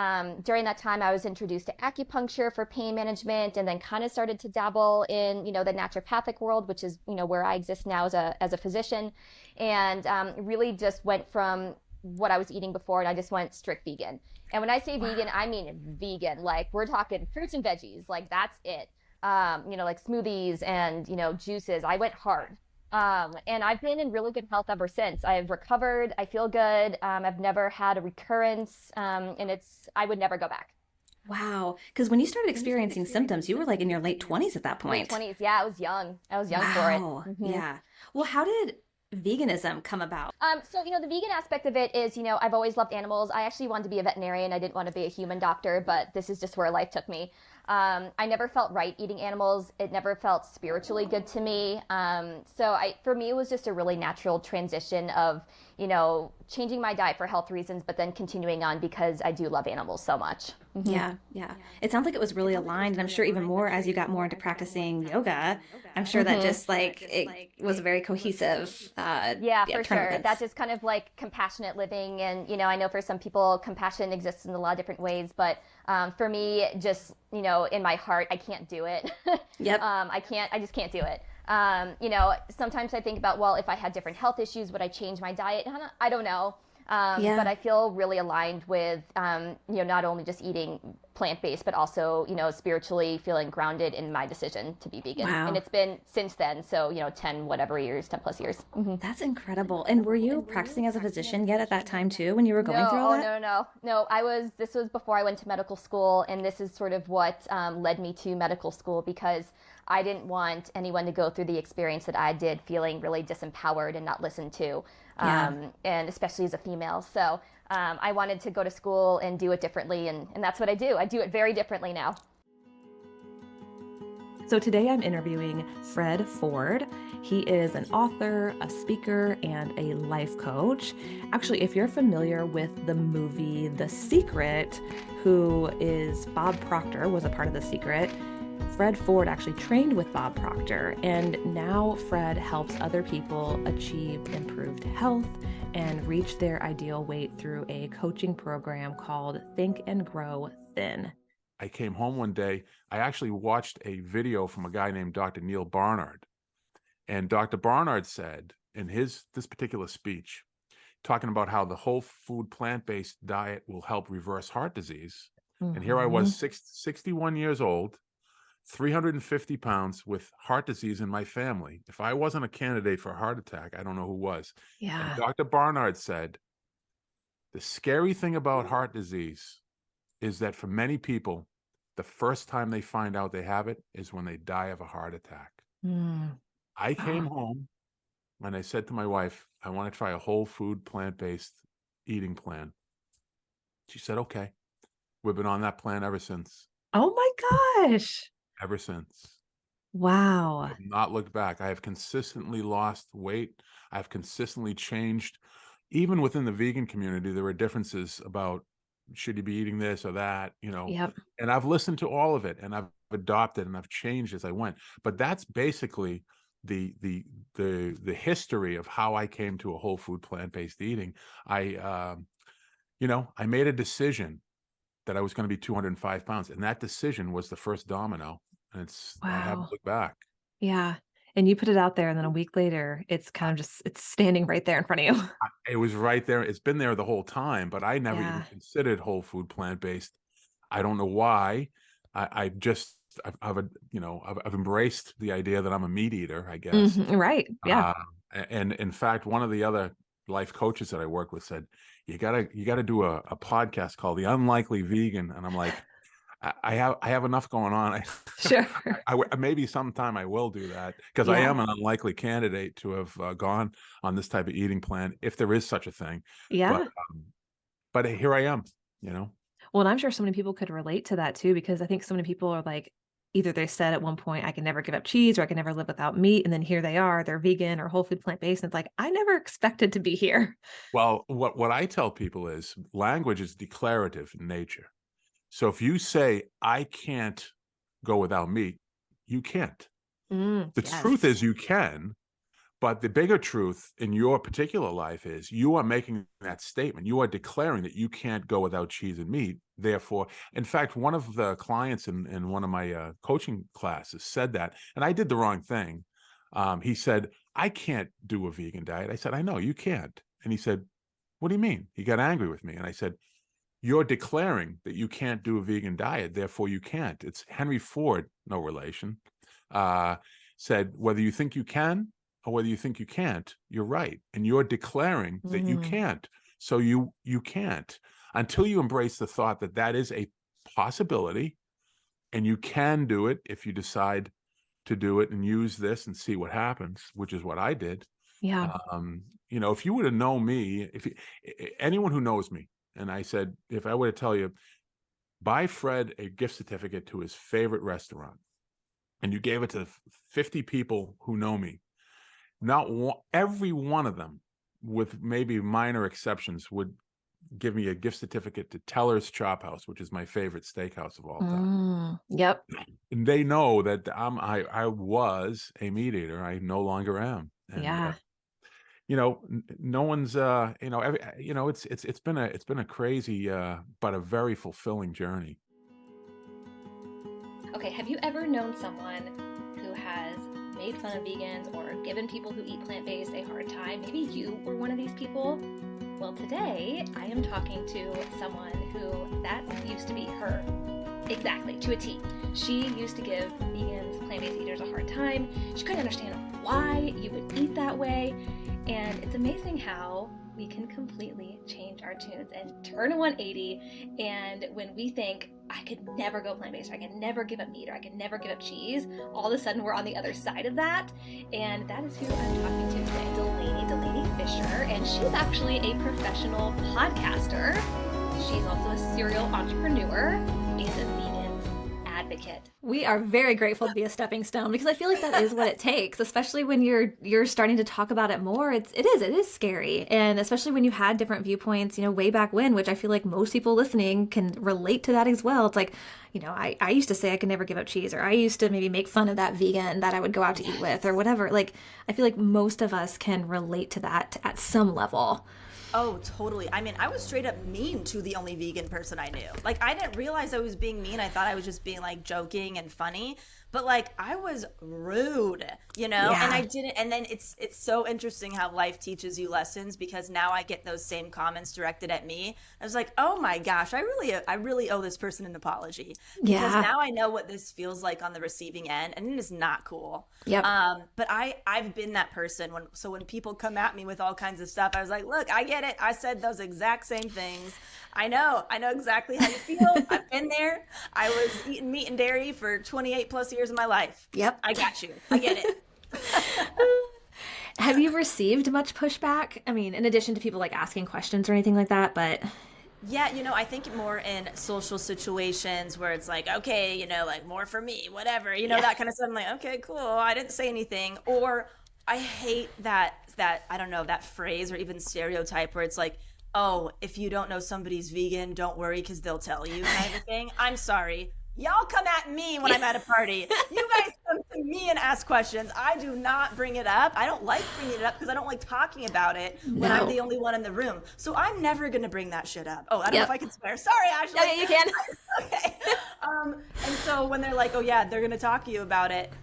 during that time, I was introduced to acupuncture for pain management, and then kind of started to dabble in, the naturopathic world, which is, where I exist now as a physician, and really just went from what I was eating before, and I just went strict vegan. And when I say vegan, I mean vegan. Like, we're talking fruits and veggies. Like, that's it. Like smoothies and, juices. I went hard. And I've been in really good health ever since. I've recovered. I feel good. I've never had a recurrence. And I would never go back. Wow. Because when you started experiencing symptoms, you were like in your late 20s at that point. Late 20s. Yeah, I was young. For it. Mm-hmm. Yeah. Well, how did veganism come about? So, the vegan aspect of it is, I've always loved animals. I actually wanted to be a veterinarian. I didn't want to be a human doctor, but this is just where life took me. I never felt right eating animals. It never felt spiritually good to me. For me, it was just a really natural transition of, changing my diet for health reasons, but then continuing on because I do love animals so much. Mm-hmm. Yeah. It sounds like it was really aligned, and I'm sure even more as you got more into practicing yoga. I'm sure that just it was very cohesive. For sure. That just kind of like compassionate living, and I know for some people compassion exists in a lot of different ways, but for me, just in my heart, I can't do it. Yep. I just can't do it. Sometimes I think about, well, if I had different health issues, would I change my diet? I don't know. But I feel really aligned with, not only just eating plant-based, but also, spiritually feeling grounded in my decision to be vegan. Wow. And it's been since then. So, 10 plus years. Mm-hmm. That's incredible. And were you practicing as a physician yet at that time too, when you were going through all that? No, this was before I went to medical school. And this is sort of what led me to medical school, because I didn't want anyone to go through the experience that I did, feeling really disempowered and not listened to, and especially as a female. So I wanted to go to school and do it differently, and that's what I do. I do it very differently now. So today I'm interviewing Fred Ford. He is an author, a speaker, and a life coach. Actually, if you're familiar with the movie The Secret, who is Bob Proctor, was a part of The Secret, Fred Ford actually trained with Bob Proctor, and now Fred helps other people achieve improved health and reach their ideal weight through a coaching program called Think and Grow Thin. I came home one day. I actually watched a video from a guy named Dr. Neil Barnard. And Dr. Barnard said in this particular speech, talking about how the whole food plant-based diet will help reverse heart disease. And here I was, 61 years old, 350 pounds with heart disease in my family. If I wasn't a candidate for a heart attack, I don't know who was. Yeah. And Dr. Barnard said, the scary thing about heart disease is that for many people, the first time they find out they have it is when they die of a heart attack. I came home and I said to my wife, I want to try a whole food, plant-based eating plan. She said, okay. We've been on that plan ever since. Oh my gosh. Ever since. Wow. I have not looked back. I have consistently lost weight. I've consistently changed. Even within the vegan community, there are differences about should you be eating this or that, you know. Yep. And I've listened to all of it and I've adopted and I've changed as I went. But that's basically the history of how I came to a whole food plant-based eating. I made a decision that I was going to be 205 pounds. And that decision was the first domino. And I haven't looked back. Yeah. And you put it out there and then a week later, it's kind of just, it's standing right there in front of you. It was right there. It's been there the whole time, but I never even considered whole food plant-based. I don't know why. I've embraced the idea that I'm a meat eater, I guess. Right. Yeah. And in fact, one of the other life coaches that I work with said, you gotta do a podcast called The Unlikely Vegan. And I'm like, I have enough going on. Sure. Maybe sometime I will do that because I am an unlikely candidate to have gone on this type of eating plan, if there is such a thing. Yeah. But here I am, you know. Well, and I'm sure so many people could relate to that too, because I think so many people are like, either they said at one point, I can never give up cheese or I can never live without meat. And then here they are, they're vegan or whole food plant-based. And it's like, I never expected to be here. Well, what I tell people is language is declarative in nature. So if you say, I can't go without meat, you can't. The truth is you can, but the bigger truth in your particular life is you are making that statement. You are declaring that you can't go without cheese and meat. Therefore, in fact, one of the clients in one of my coaching classes said that, and I did the wrong thing. He said, I can't do a vegan diet. I said, I know, you can't. And he said, what do you mean? He got angry with me. And I said, you're declaring that you can't do a vegan diet, therefore you can't. It's Henry Ford, no relation, said, whether you think you can or whether you think you can't, you're right. And you're declaring that you can't. So you can't until you embrace the thought that that is a possibility and you can do it if you decide to do it and use this and see what happens, which is what I did. Yeah. If you would have known me, anyone who knows me, and I said, if I were to tell you, buy Fred a gift certificate to his favorite restaurant, and you gave it to 50 people who know me, every one of them, with maybe minor exceptions, would give me a gift certificate to Teller's Chop House, which is my favorite steakhouse of all time. Yep. And they know that I was a meat eater. I no longer am. And, no one's it's been a crazy but a very fulfilling journey. Okay, have you ever known someone who has made fun of vegans or given people who eat plant-based a hard time? Maybe you were one of these people. Well, today I am talking to someone who that used to be her. Exactly, to a T. She used to give vegans, plant-based eaters a hard time. She couldn't understand why you would eat that way. And it's amazing how we can completely change our tunes and turn a 180. And when we think, I could never go plant-based, or I could never give up meat, or I could never give up cheese, all of a sudden we're on the other side of that. And that is who I'm talking to today, Delaney Fisher. And she's actually a professional podcaster. She's also a serial entrepreneur and a vegan advocate. We are very grateful to be a stepping stone, because I feel like that is what it takes, especially when you're starting to talk about it more. It is scary. And especially when you had different viewpoints, way back when, which I feel like most people listening can relate to that as well. It's like, I used to say I could never give up cheese, or I used to maybe make fun of that vegan that I would go out to eat with or whatever. Like, I feel like most of us can relate to that at some level. Oh, totally. I mean, I was straight up mean to the only vegan person I knew. Like, I didn't realize I was being mean. I thought I was just being like joking and funny. But like, I was rude, you know? And I didn't. And then it's so interesting how life teaches you lessons, because now I get those same comments directed at me. I was like, oh my gosh, I really owe this person an apology, because now I know what this feels like on the receiving end, and it is not cool. Yep. But I've been that person when people come at me with all kinds of stuff, I was like, look, I get it. I said those exact same things. I know exactly how you feel. I've been there. I was eating meat and dairy for 28 plus years of my life. Yep. I got you. I get it. Have you received much pushback? I mean, in addition to people like asking questions or anything like that, but yeah, I think more in social situations where it's like, okay, like more for me, whatever, that kind of stuff. I'm like, okay, cool. I didn't say anything. Or I hate that I don't know, that phrase or even stereotype where it's like, oh, if you don't know somebody's vegan, don't worry because they'll tell you, kind of thing. I'm sorry. Y'all come at me when I'm at a party. You guys come to me and ask questions. I do not bring it up. I don't like bringing it up because I don't like talking about it when I'm the only one in the room. So I'm never going to bring that shit up. Oh, I don't know if I can swear. Sorry, Ashley. Yeah, you can. Okay. And so when they're like, oh yeah, they're going to talk to you about it,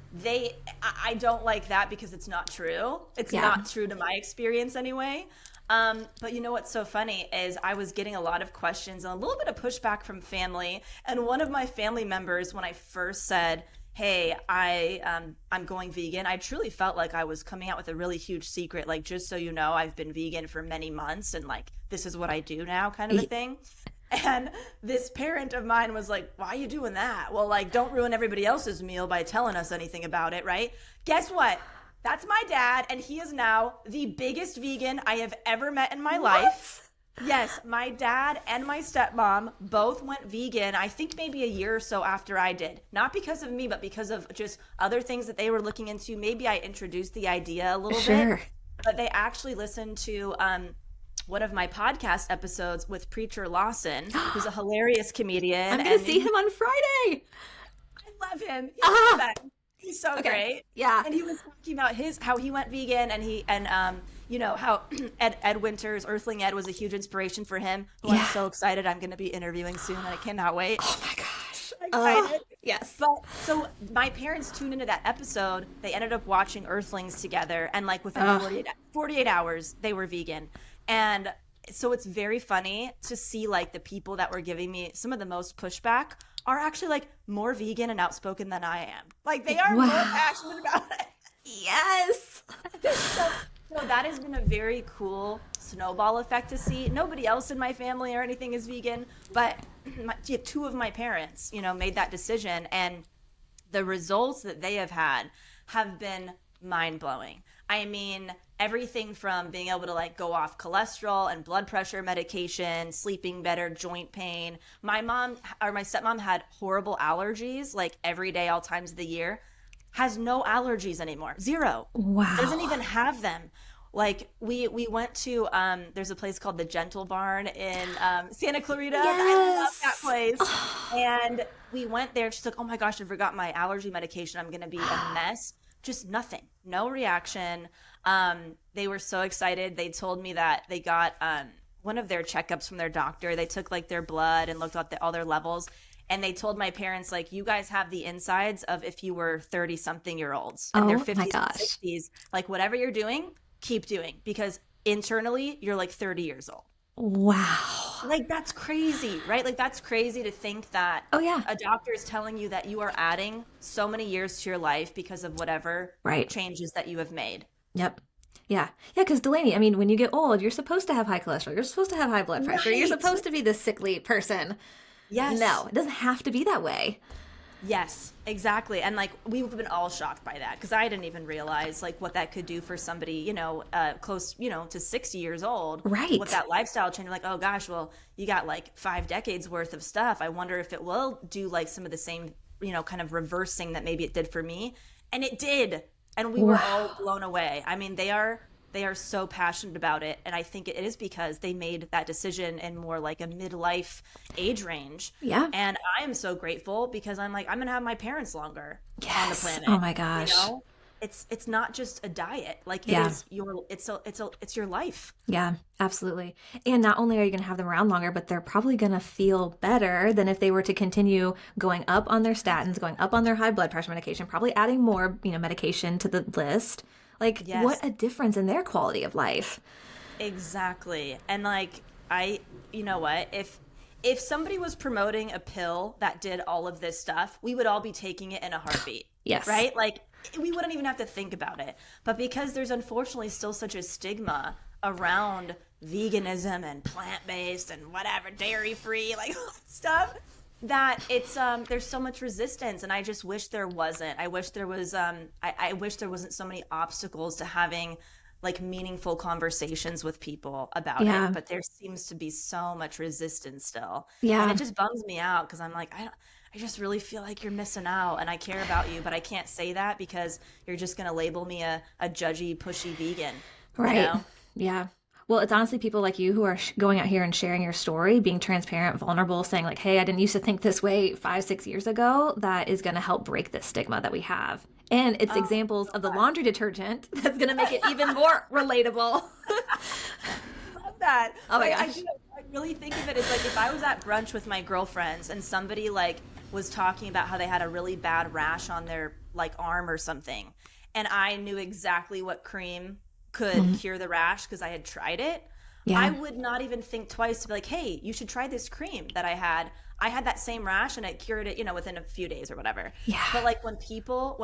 I don't like that because it's not true. It's not true to my experience anyway. But you know what's so funny is I was getting a lot of questions and a little bit of pushback from family. And one of my family members, when I first said, hey, I'm going vegan, I truly felt like I was coming out with a really huge secret. Like, just so you know, I've been vegan for many months and like, this is what I do now, kind of a thing. And this parent of mine was like, why are you doing that? Well, like, don't ruin everybody else's meal by telling us anything about it, right? Guess what? That's my dad, and he is now the biggest vegan I have ever met in my life. Yes, my dad and my stepmom both went vegan, I think maybe a year or so after I did. Not because of me, but because of just other things that they were looking into. Maybe I introduced the idea a little bit. But they actually listened to one of my podcast episodes with Preacher Lawson, who's a hilarious comedian. I'm going to see him on Friday. I love him. He's the best. He's so great. Yeah. And he was talking about how he went vegan and how Ed Winters, Earthling Ed, was a huge inspiration for him. Who I'm so excited I'm going to be interviewing soon, and I cannot wait. Oh my gosh. Excited. Yes. But so my parents tuned into that episode. They ended up watching Earthlings together, and like within 48 hours they were vegan. And so it's very funny to see like the people that were giving me some of the most pushback are actually like more vegan and outspoken than I am. Like they are more passionate about it. Yes. So that has been a very cool snowball effect to see. Nobody else in my family or anything is vegan, but two of my parents, made that decision, and the results that they have had have been mind-blowing. I mean, everything from being able to like go off cholesterol and blood pressure medication, sleeping better, joint pain. My stepmom had horrible allergies like every day, all times of the year. Has no allergies anymore. Zero. Wow. Doesn't even have them. Like we went to there's a place called the Gentle Barn in Santa Clarita. I love that place. And we went there. She's like, oh my gosh, I forgot my allergy medication. I'm gonna be a mess. Just nothing. No reaction. They were so excited. They told me that they got one of their checkups from their doctor. They took like their blood and looked at all their levels. And they told my parents, like, you guys have the insides of if you were 30-something-year-olds. And they're 50s and 60s. Like, whatever you're doing, keep doing. Because internally, you're like 30 years old. Wow. Like, that's crazy, right? Like, that's crazy to think that a doctor is telling you that you are adding so many years to your life because of whatever changes that you have made. Yep. Yeah. Yeah, because Delaney, I mean, when you get old, you're supposed to have high cholesterol. You're supposed to have high blood pressure. You're supposed to be this sickly person. Yes. No, it doesn't have to be that way. Yes, exactly. And like, we've been all shocked by that because I didn't even realize like what that could do for somebody, close, to 60 years old. Right. With that lifestyle change. Like, oh gosh, well, you got like 5 decades worth of stuff. I wonder if it will do like some of the same, kind of reversing that maybe it did for me. And it did. And we were all blown away. I mean, they are so passionate about it. And I think it is because they made that decision in more like a midlife age range. Yeah. And I am so grateful because I'm like, I'm going to have my parents longer on the planet. Oh my gosh. it's not just a diet. Like Yeah. it's your life. Yeah, absolutely. And not only are you going to have them around longer, but they're probably going to feel better than if they were to continue going up on their statins, going up on their high blood pressure medication, probably adding more, medication to the list. Like, Yes. what a difference in their quality of life. Exactly. And like you know what? If somebody was promoting a pill that did all of this stuff, we would all be taking it in a heartbeat. Yes. Right? Like we wouldn't even have to think about it. But because there's unfortunately still such a stigma around veganism and plant-based and whatever, dairy-free, like all that stuff, that it's there's so much resistance, and I just wish there wasn't. I wish there was I wish there wasn't so many obstacles to having like meaningful conversations with people about Yeah. it, but there seems to be so much resistance still. Yeah. And it just bums me out because I'm like, I just really feel like you're missing out, and I care about you, but I can't say that because you're just going to label me a judgy, pushy vegan. Right. You know? Yeah. Well, it's honestly people like you who are going out here and sharing your story, being transparent, vulnerable, saying like, hey, I didn't used to think this way 5-6 years ago, that is going to help break this stigma that we have. And it's examples of the laundry detergent that's going to make it even more relatable. Love that. Oh my Like, gosh. I really think of it as like if I was at brunch with my girlfriends and somebody like was talking about how they had a really bad rash on their like arm or something, and I knew exactly what cream could cure the rash because I had tried it, Yeah. I would not even think twice to be like, hey, you should try this cream that I had. I had that same rash and it cured it, within a few days or whatever. Yeah. But like when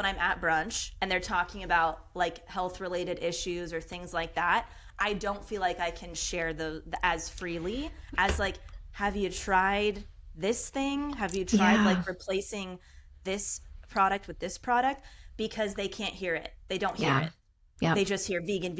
I'm at brunch and they're talking about like health related issues or things like that, I don't feel like I can share the as freely as like, have you tried this thing? Have you tried Yeah. like replacing this product with this product? Because they can't hear it. They don't hear Yeah. it. Yeah. They just hear vegan,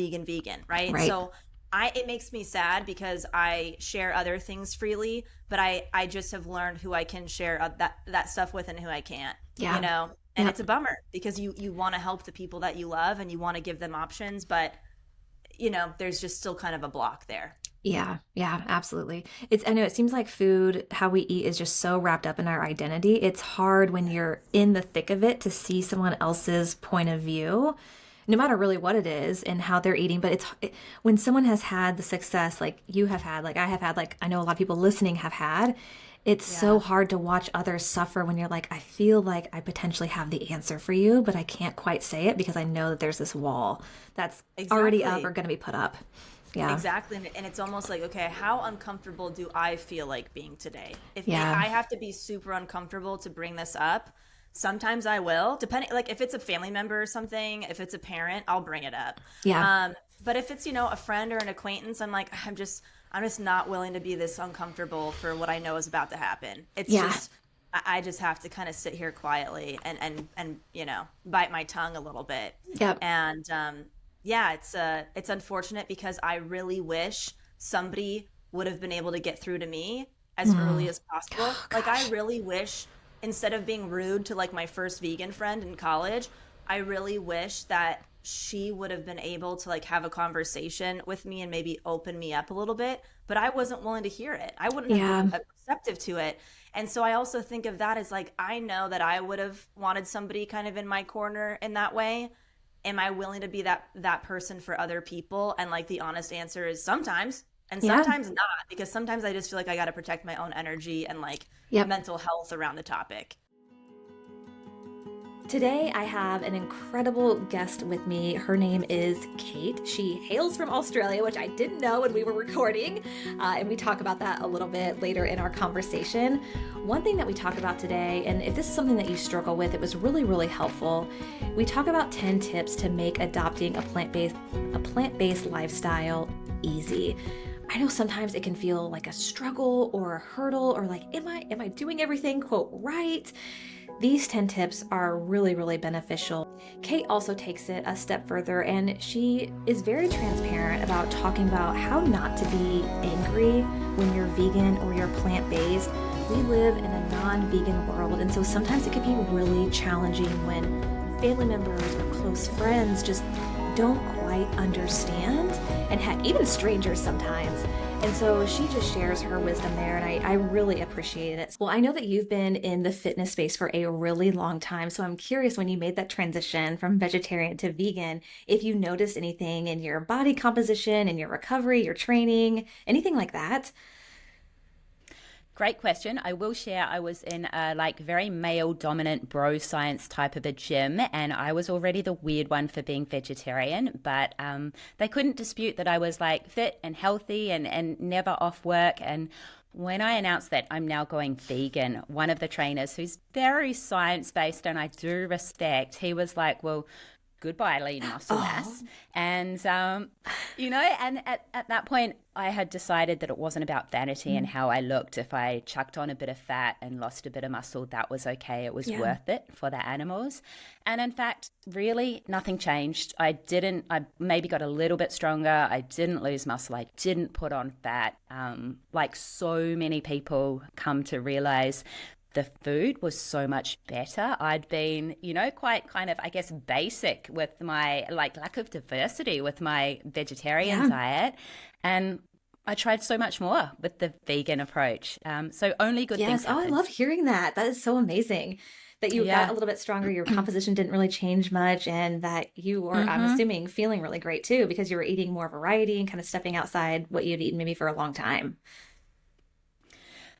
right? Right. So it makes me sad because I share other things freely, but I just have learned who I can share that stuff with and who I can't. Yeah. And Yep. it's a bummer because you want to help the people that you love and you want to give them options, but there's just still kind of a block there. Yeah, absolutely. I know it seems like food, how we eat is just so wrapped up in our identity. It's hard when you're in the thick of it to see someone else's point of view, no matter really what it is and how they're eating. But when someone has had the success like you have had, like I have had, like I know a lot of people listening have had, it's so hard to watch others suffer when you're like, I feel like I potentially have the answer for you, but I can't quite say it because I know that there's this wall that's already up or going to be put up. Yeah. Exactly. And it's almost like, okay, how uncomfortable do I feel like being today? If Yeah. I have to be super uncomfortable to bring this up, sometimes I will, depending, like if it's a family member or something, if it's a parent, I'll bring it up. Yeah. But if it's, a friend or an acquaintance, I'm like, I'm just not willing to be this uncomfortable for what I know is about to happen. It's just, I just have to kind of sit here quietly and bite my tongue a little bit. Yep. And, it's unfortunate because I really wish somebody would have been able to get through to me as early as possible. Oh, like I really wish, instead of being rude to like my first vegan friend in college, I really wish that she would have been able to like have a conversation with me and maybe open me up a little bit, but I wasn't willing to hear it. I wouldn't have been receptive to it. And so I also think of that as like, I know that I would have wanted somebody kind of in my corner in that way. Am I willing to be that person for other people? And like the honest answer is sometimes, and sometimes not, because sometimes I just feel like I got to protect my own energy and like mental health around the topic. Today, I have an incredible guest with me. Her name is Kate. She hails from Australia, which I didn't know when we were recording, and we talk about that a little bit later in our conversation. One thing that we talk about today, and if this is something that you struggle with, it was really, really helpful. We talk about 10 tips to make adopting a plant-based lifestyle easy. I know sometimes it can feel like a struggle or a hurdle, or like, am I doing everything, quote, right? These 10 tips are really, really beneficial. Kate also takes it a step further, and she is very transparent about talking about how not to be angry when you're vegan or you're plant-based. We live in a non-vegan world, and so sometimes it can be really challenging when family members or close friends just don't quite understand, and heck, even strangers sometimes. And so she just shares her wisdom there, and I really appreciate it. Well, I know that you've been in the fitness space for a really long time, so I'm curious, when you made that transition from vegetarian to vegan, if you noticed anything in your body composition, in your recovery, your training, anything like that. Great question. I will share, I was in a very male dominant bro science type of a gym, and I was already the weird one for being vegetarian, but they couldn't dispute that I was fit and healthy and never off work. And when I announced that I'm now going vegan, one of the trainers, who's very science-based and I do respect, he was like, well, goodbye lean muscle mass. And and at that point I had decided that it wasn't about vanity and how I looked. If I chucked on a bit of fat and lost a bit of muscle, that was okay. It was worth it for the animals. And in fact, really nothing changed. I maybe got a little bit stronger. I didn't lose muscle. I didn't put on fat. Like so many people come to realize, the food was so much better. I'd been, quite kind of, I guess, basic with my lack of diversity with my vegetarian diet. And I tried so much more with the vegan approach. So only good things happened. I love hearing that. That is so amazing. That you got a little bit stronger, your composition didn't really change much, and that you were, I'm assuming, feeling really great too, because you were eating more variety and kind of stepping outside what you'd eaten maybe for a long time.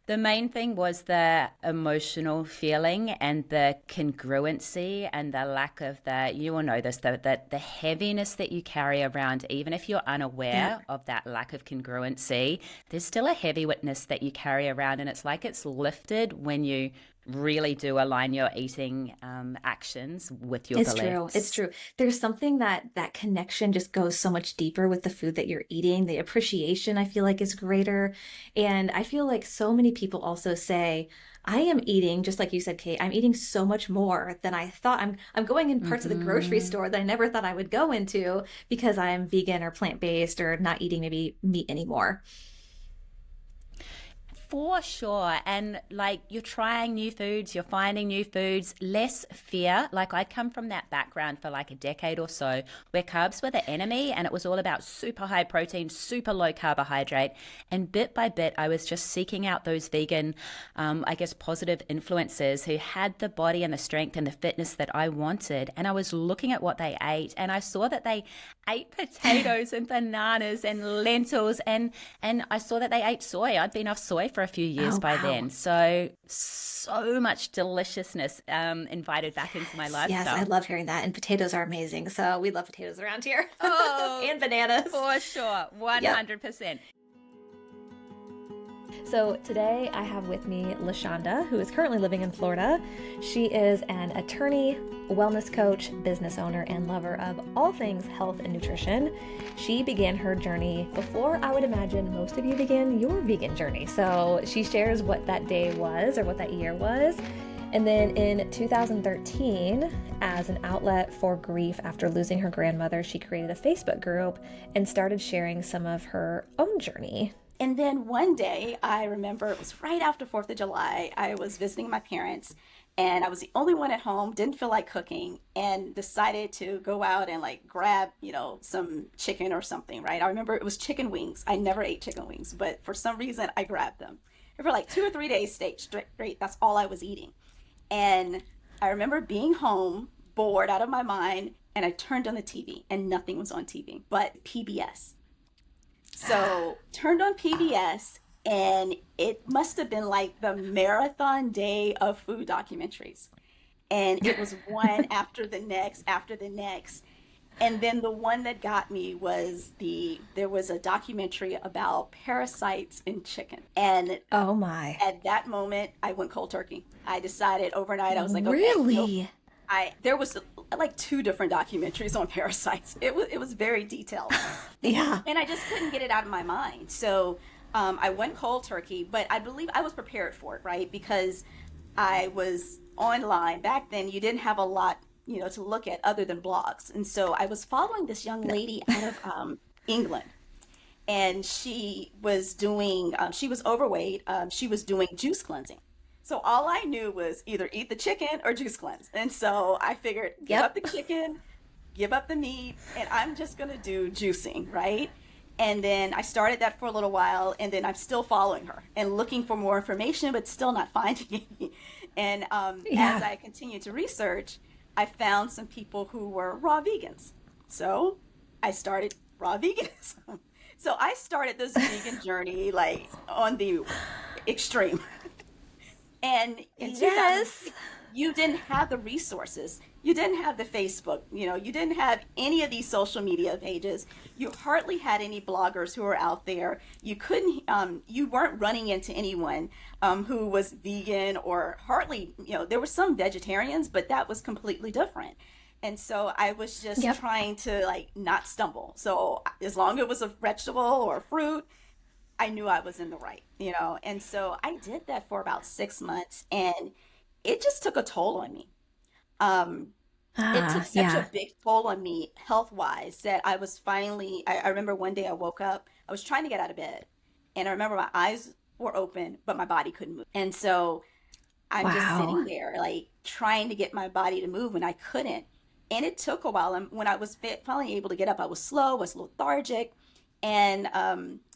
The main thing was the emotional feeling and the congruency and the lack of you will know this, the heaviness that you carry around, even if you're unaware of that lack of congruency, there's still a heaviness that you carry around, and it's like it's lifted when you really do align your eating actions with your beliefs. It's true. There's something that connection just goes so much deeper with the food that you're eating. The appreciation, I feel like, is greater. And I feel like so many people also say, I am eating, just like you said, Kate, I'm eating so much more than I thought. I'm going in parts of the grocery store that I never thought I would go into because I'm vegan or plant-based or not eating maybe meat anymore. For sure. And you're trying new foods, you're finding new foods, less fear. I'd come from that background for a decade or so where carbs were the enemy and it was all about super high protein, super low carbohydrate. And bit by bit, I was just seeking out those vegan, positive influencers who had the body and the strength and the fitness that I wanted. And I was looking at what they ate, and I saw that they ate potatoes and bananas and lentils, and I saw that they ate soy. I'd been off soy for a few years by then. So much deliciousness invited back into my lifestyle. Yes, I love hearing that. And potatoes are amazing. So we love potatoes around here. And bananas. For sure. 100%. Yep. So today I have with me LaShonda, who is currently living in Florida. She is an attorney, wellness coach, business owner, and lover of all things health and nutrition. She began her journey before I would imagine most of you began your vegan journey. So she shares what that day was or what that year was. And then in 2013, as an outlet for grief after losing her grandmother, she created a Facebook group and started sharing some of her own journey. And then one day, I remember it was right after 4th of July, I was visiting my parents, and I was the only one at home, didn't feel like cooking, and decided to go out and grab, some chicken or something, right? I remember it was chicken wings. I never ate chicken wings, but for some reason, I grabbed them. And for 2 or 3 days straight, that's all I was eating. And I remember being home, bored out of my mind, and I turned on the TV, and nothing was on TV but PBS. So turned on PBS, and it must have been the marathon day of food documentaries. And it was one after the next. And then the one that got me was there was a documentary about parasites in chicken. And oh my, at that moment, I went cold turkey. I decided overnight, I was like, really? Okay, nope. There was 2 different documentaries on parasites. It was very detailed. Yeah. And I just couldn't get it out of my mind. So I went cold turkey, but I believe I was prepared for it, right? Because I was online. Back then, you didn't have a lot, to look at other than blogs. And so I was following this young lady out of England. And she was doing, she was overweight. She was doing juice cleansing. So all I knew was either eat the chicken or juice cleanse. And so I figured, give up the chicken, give up the meat, and I'm just going to do juicing, right? And then I started that for a little while, and then I'm still following her and looking for more information, but still not finding any. And as I continued to research, I found some people who were raw vegans. So I started raw veganism. So I started this vegan journey like on the extreme. And in 2000, you didn't have the resources. You didn't have the Facebook, you didn't have any of these social media pages. You hardly had any bloggers who were out there. You couldn't, you weren't running into anyone who was vegan, or hardly, there were some vegetarians, but that was completely different. And so I was just trying to like not stumble. So as long as it was a vegetable or fruit, I knew I was in the right, and so I did that for about 6 months, and it just took a toll on me. It took such a big toll on me health wise that I was finally, I remember one day I woke up, I was trying to get out of bed, and I remember my eyes were open, but my body couldn't move. And so I'm just sitting there, like trying to get my body to move, and I couldn't. And it took a while. And when I was finally able to get up, I was slow, I was lethargic. And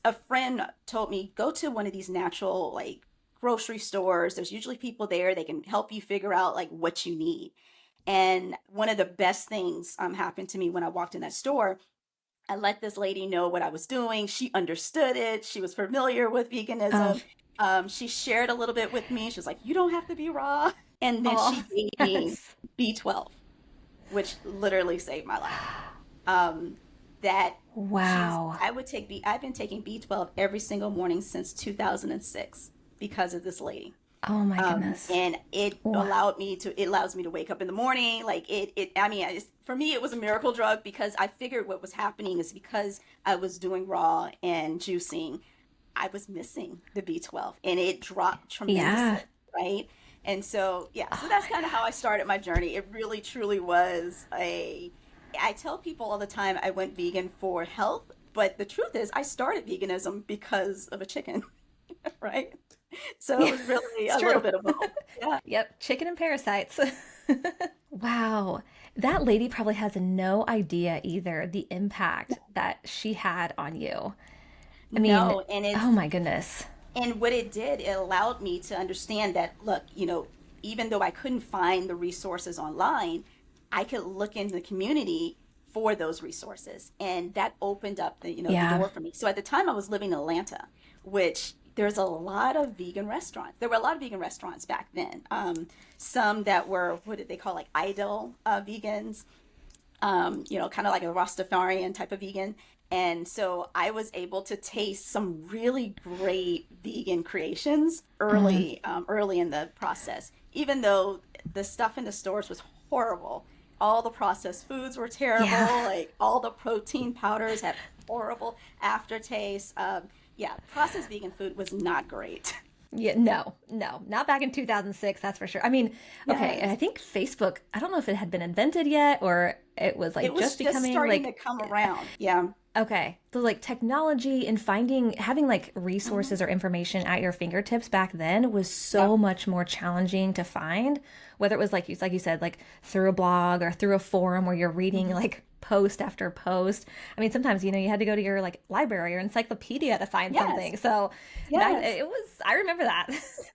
a friend told me, go to one of these natural like grocery stores. There's usually people there. They can help you figure out like what you need. And one of the best things happened to me when I walked in that store. I let this lady know what I was doing. She understood it. She was familiar with veganism. She shared a little bit with me. She was like, you don't have to be raw. And then she gave me B12, which literally saved my life. I've been taking B12 every single morning since 2006 because of this lady. Oh my goodness. And it allows me to wake up in the morning. Like for me, it was a miracle drug, because I figured what was happening is because I was doing raw and juicing, I was missing the B12, and it dropped tremendously. Right. And so, so that's kind of how I started my journey. It really, truly was I tell people all the time I went vegan for health, but the truth is I started veganism because of a chicken, right? So it was really a little bit of both. Yeah. Yep. Chicken and parasites. Wow. That lady probably has no idea either the impact that she had on you. I mean, oh my goodness. And what it did, it allowed me to understand that, look, even though I couldn't find the resources online, I could look in the community for those resources. And that opened up the door for me. So at the time I was living in Atlanta, which there's a lot of vegan restaurants. There were a lot of vegan restaurants back then. Some that were, what did they call, like idol vegans, kind of like a Rastafarian type of vegan. And so I was able to taste some really great vegan creations early in the process, even though the stuff in the stores was horrible. All the processed foods were terrible. Like all the protein powders had horrible aftertaste. Processed vegan food was not great. Yeah, no, not back in 2006, that's for sure. I mean, okay, and I think Facebook, I don't know if it had been invented yet, or it was like just becoming starting to come around. Yeah. Okay. So like technology and having like resources or information at your fingertips back then was so much more challenging to find, whether it was like you said, like through a blog or through a forum where you're reading like post after post. I mean, sometimes, you had to go to your like library or encyclopedia to find something. So I remember that.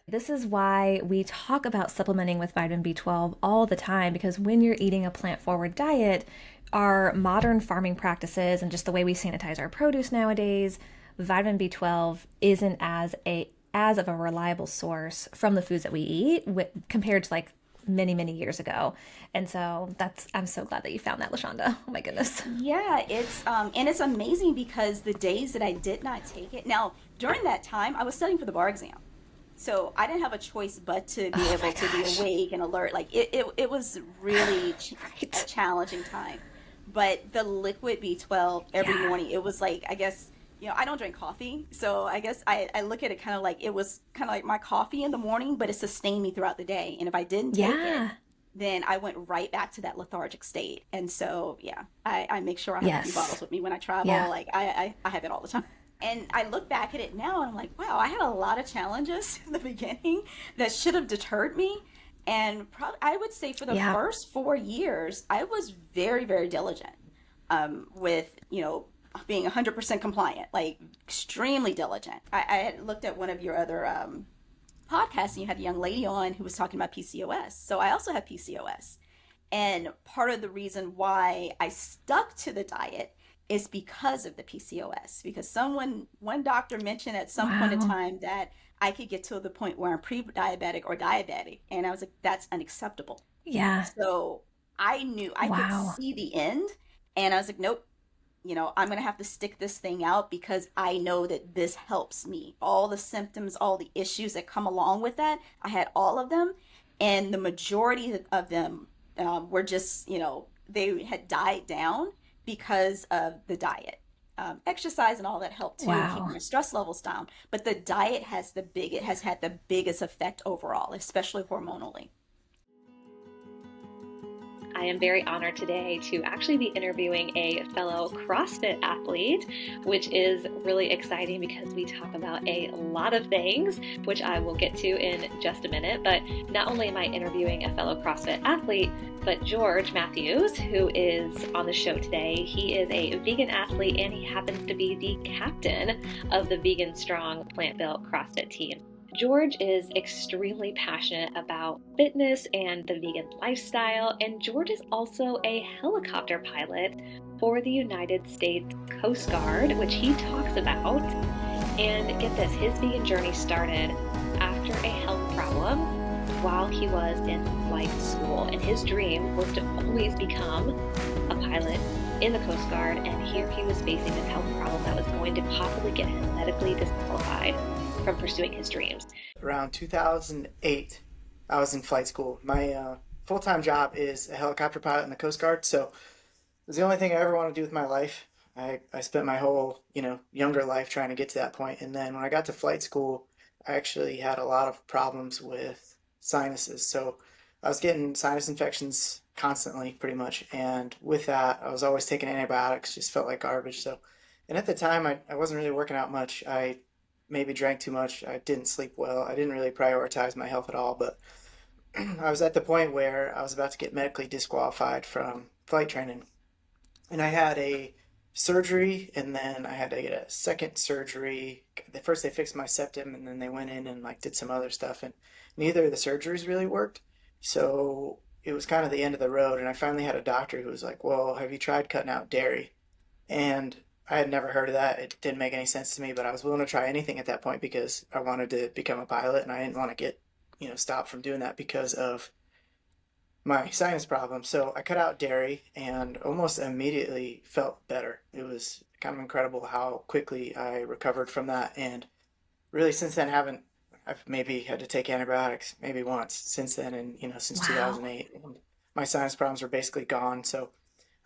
This is why we talk about supplementing with vitamin B12 all the time, because when you're eating a plant-forward diet, our modern farming practices and just the way we sanitize our produce nowadays, vitamin B12 isn't as of a reliable source from the foods that we eat compared to like many years ago. And so I'm so glad that you found that, LaShonda. Oh my goodness. Yeah, it's and it's amazing because the days that I did not take it, now during that time I was studying for the bar exam. So I didn't have a choice but to be able to be awake and alert. Like it was really a challenging time. But the liquid B12 every morning, it was like, I guess, I don't drink coffee. So I guess I look at it kind of like it was kind of like my coffee in the morning, but it sustained me throughout the day. And if I didn't take it, then I went right back to that lethargic state. And so, I make sure I have a few bottles with me when I travel. Like I have it all the time. And I look back at it now and I'm like, wow, I had a lot of challenges in the beginning that should have deterred me. And I would say for the first 4 years, I was very, very diligent with, being 100% compliant, like extremely diligent. I had looked at one of your other podcasts, and you had a young lady on who was talking about PCOS. So I also have PCOS. And part of the reason why I stuck to the diet is because of the PCOS. Because one doctor mentioned at some point in time that I could get to the point where I'm pre-diabetic or diabetic. And I was like, that's unacceptable. Yeah. So I knew I could see the end. And I was like, nope, I'm going to have to stick this thing out because I know that this helps me. All the symptoms, all the issues that come along with that, I had all of them. And the majority of them were just, they had died down because of the diet. Exercise and all that helped too, keeping your stress levels down. But the diet has had the biggest effect overall, especially hormonally. I am very honored today to actually be interviewing a fellow CrossFit athlete, which is really exciting because we talk about a lot of things, which I will get to in just a minute. But not only am I interviewing a fellow CrossFit athlete, but George Matthews, who is on the show today, he is a vegan athlete and he happens to be the captain of the Vegan Strong Plant Built CrossFit team. George is extremely passionate about fitness and the vegan lifestyle, and George is also a helicopter pilot for the United States Coast Guard, which he talks about. And get this, his vegan journey started after a health problem while he was in flight school, and his dream was to always become a pilot in the Coast Guard, and here he was facing this health problem that was going to possibly get him medically disqualified from pursuing his dreams. Around 2008, I was in flight school. My full-time job is a helicopter pilot in the Coast Guard, so it was the only thing I ever wanted to do with my life. I spent my whole, younger life trying to get to that point, and then when I got to flight school, I actually had a lot of problems with sinuses, so I was getting sinus infections constantly, pretty much, and with that, I was always taking antibiotics, just felt like garbage, and at the time, I wasn't really working out much. I maybe drank too much. I didn't sleep well. I didn't really prioritize my health at all, but I was at the point where I was about to get medically disqualified from flight training. And I had a surgery, and then I had to get a second surgery. First they fixed my septum, and then they went in and did some other stuff, and neither of the surgeries really worked. So it was kind of the end of the road, and I finally had a doctor who was like, well, have you tried cutting out dairy? And I had never heard of that. It didn't make any sense to me, but I was willing to try anything at that point because I wanted to become a pilot, and I didn't want to get, stopped from doing that because of my sinus problem. So I cut out dairy and almost immediately felt better. It was kind of incredible how quickly I recovered from that. And really since then I've maybe had to take antibiotics maybe once since then, and since 2008. And my sinus problems were basically gone. So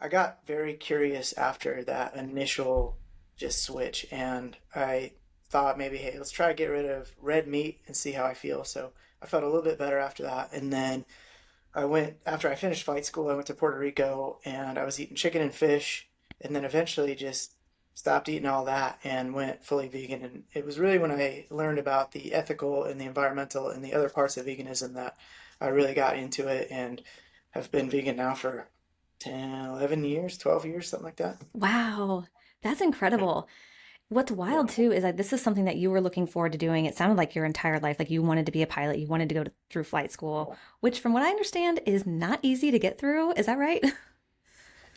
I got very curious after that initial just switch, and I thought maybe, hey, let's try to get rid of red meat and see how I feel. So I felt a little bit better after that. And then after I finished flight school, I went to Puerto Rico, and I was eating chicken and fish, and then eventually just stopped eating all that and went fully vegan. And it was really when I learned about the ethical and the environmental and the other parts of veganism that I really got into it, and have been vegan now for 10, 11 years, 12 years, something like that. Wow, that's incredible. What's wild too is that this is something that you were looking forward to doing. It sounded like your entire life, like you wanted to be a pilot, you wanted to go through flight school, which from what I understand is not easy to get through. Is that right?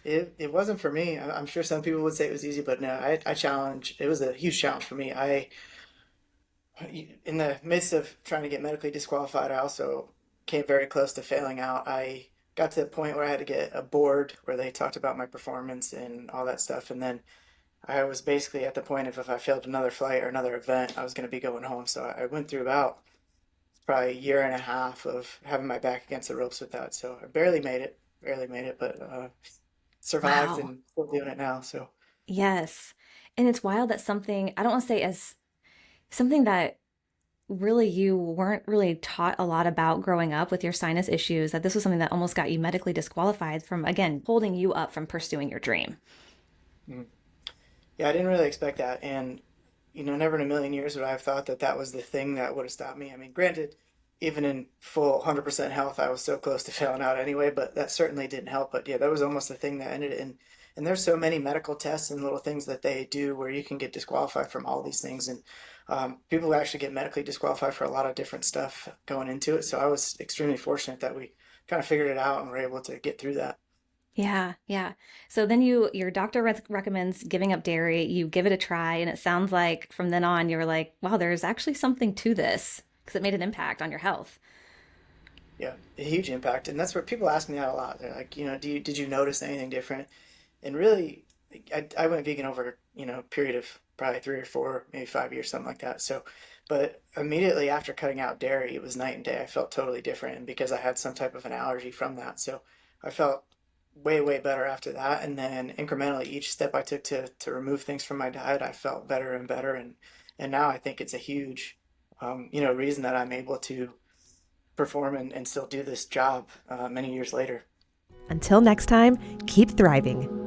It wasn't for me. I'm sure some people would say it was easy, but no, it was a huge challenge for me. In the midst of trying to get medically disqualified, I also came very close to failing out. I got to the point where I had to get a board where they talked about my performance and all that stuff. And then I was basically at the point of if I failed another flight or another event, I was going to be going home. So I went through about probably a year and a half of having my back against the ropes with that. So I barely made it, but survived and still doing it now. So Yes. And it's wild that something, I don't want to say as something that really you weren't really taught a lot about growing up with your sinus issues, that this was something that almost got you medically disqualified from, again, holding you up from pursuing your dream. yeah, I didn't really expect that. And, never in a million years would I have thought that that was the thing that would have stopped me. I mean, granted, even in full 100% health, I was so close to failing out anyway, but that certainly didn't help. But yeah, that was almost the thing that ended it. And And there's so many medical tests and little things that they do where you can get disqualified from all these things. And people actually get medically disqualified for a lot of different stuff going into it. So I was extremely fortunate that we kind of figured it out and were able to get through that. Yeah, yeah. So then your doctor recommends giving up dairy, you give it a try, and it sounds like from then on you were like, wow, there's actually something to this because it made an impact on your health. Yeah, a huge impact. And that's where people ask me that a lot. They're like, did you notice anything different? And really, I went vegan over, a period of probably 3 or 4, maybe 5 years, something like that. So, but immediately after cutting out dairy, it was night and day. I felt totally different. And because I had some type of an allergy from that. So I felt way, way better after that. And then incrementally, each step I took to remove things from my diet, I felt better and better. And now I think it's a huge, reason that I'm able to perform and still do this job many years later. Until next time, keep thriving.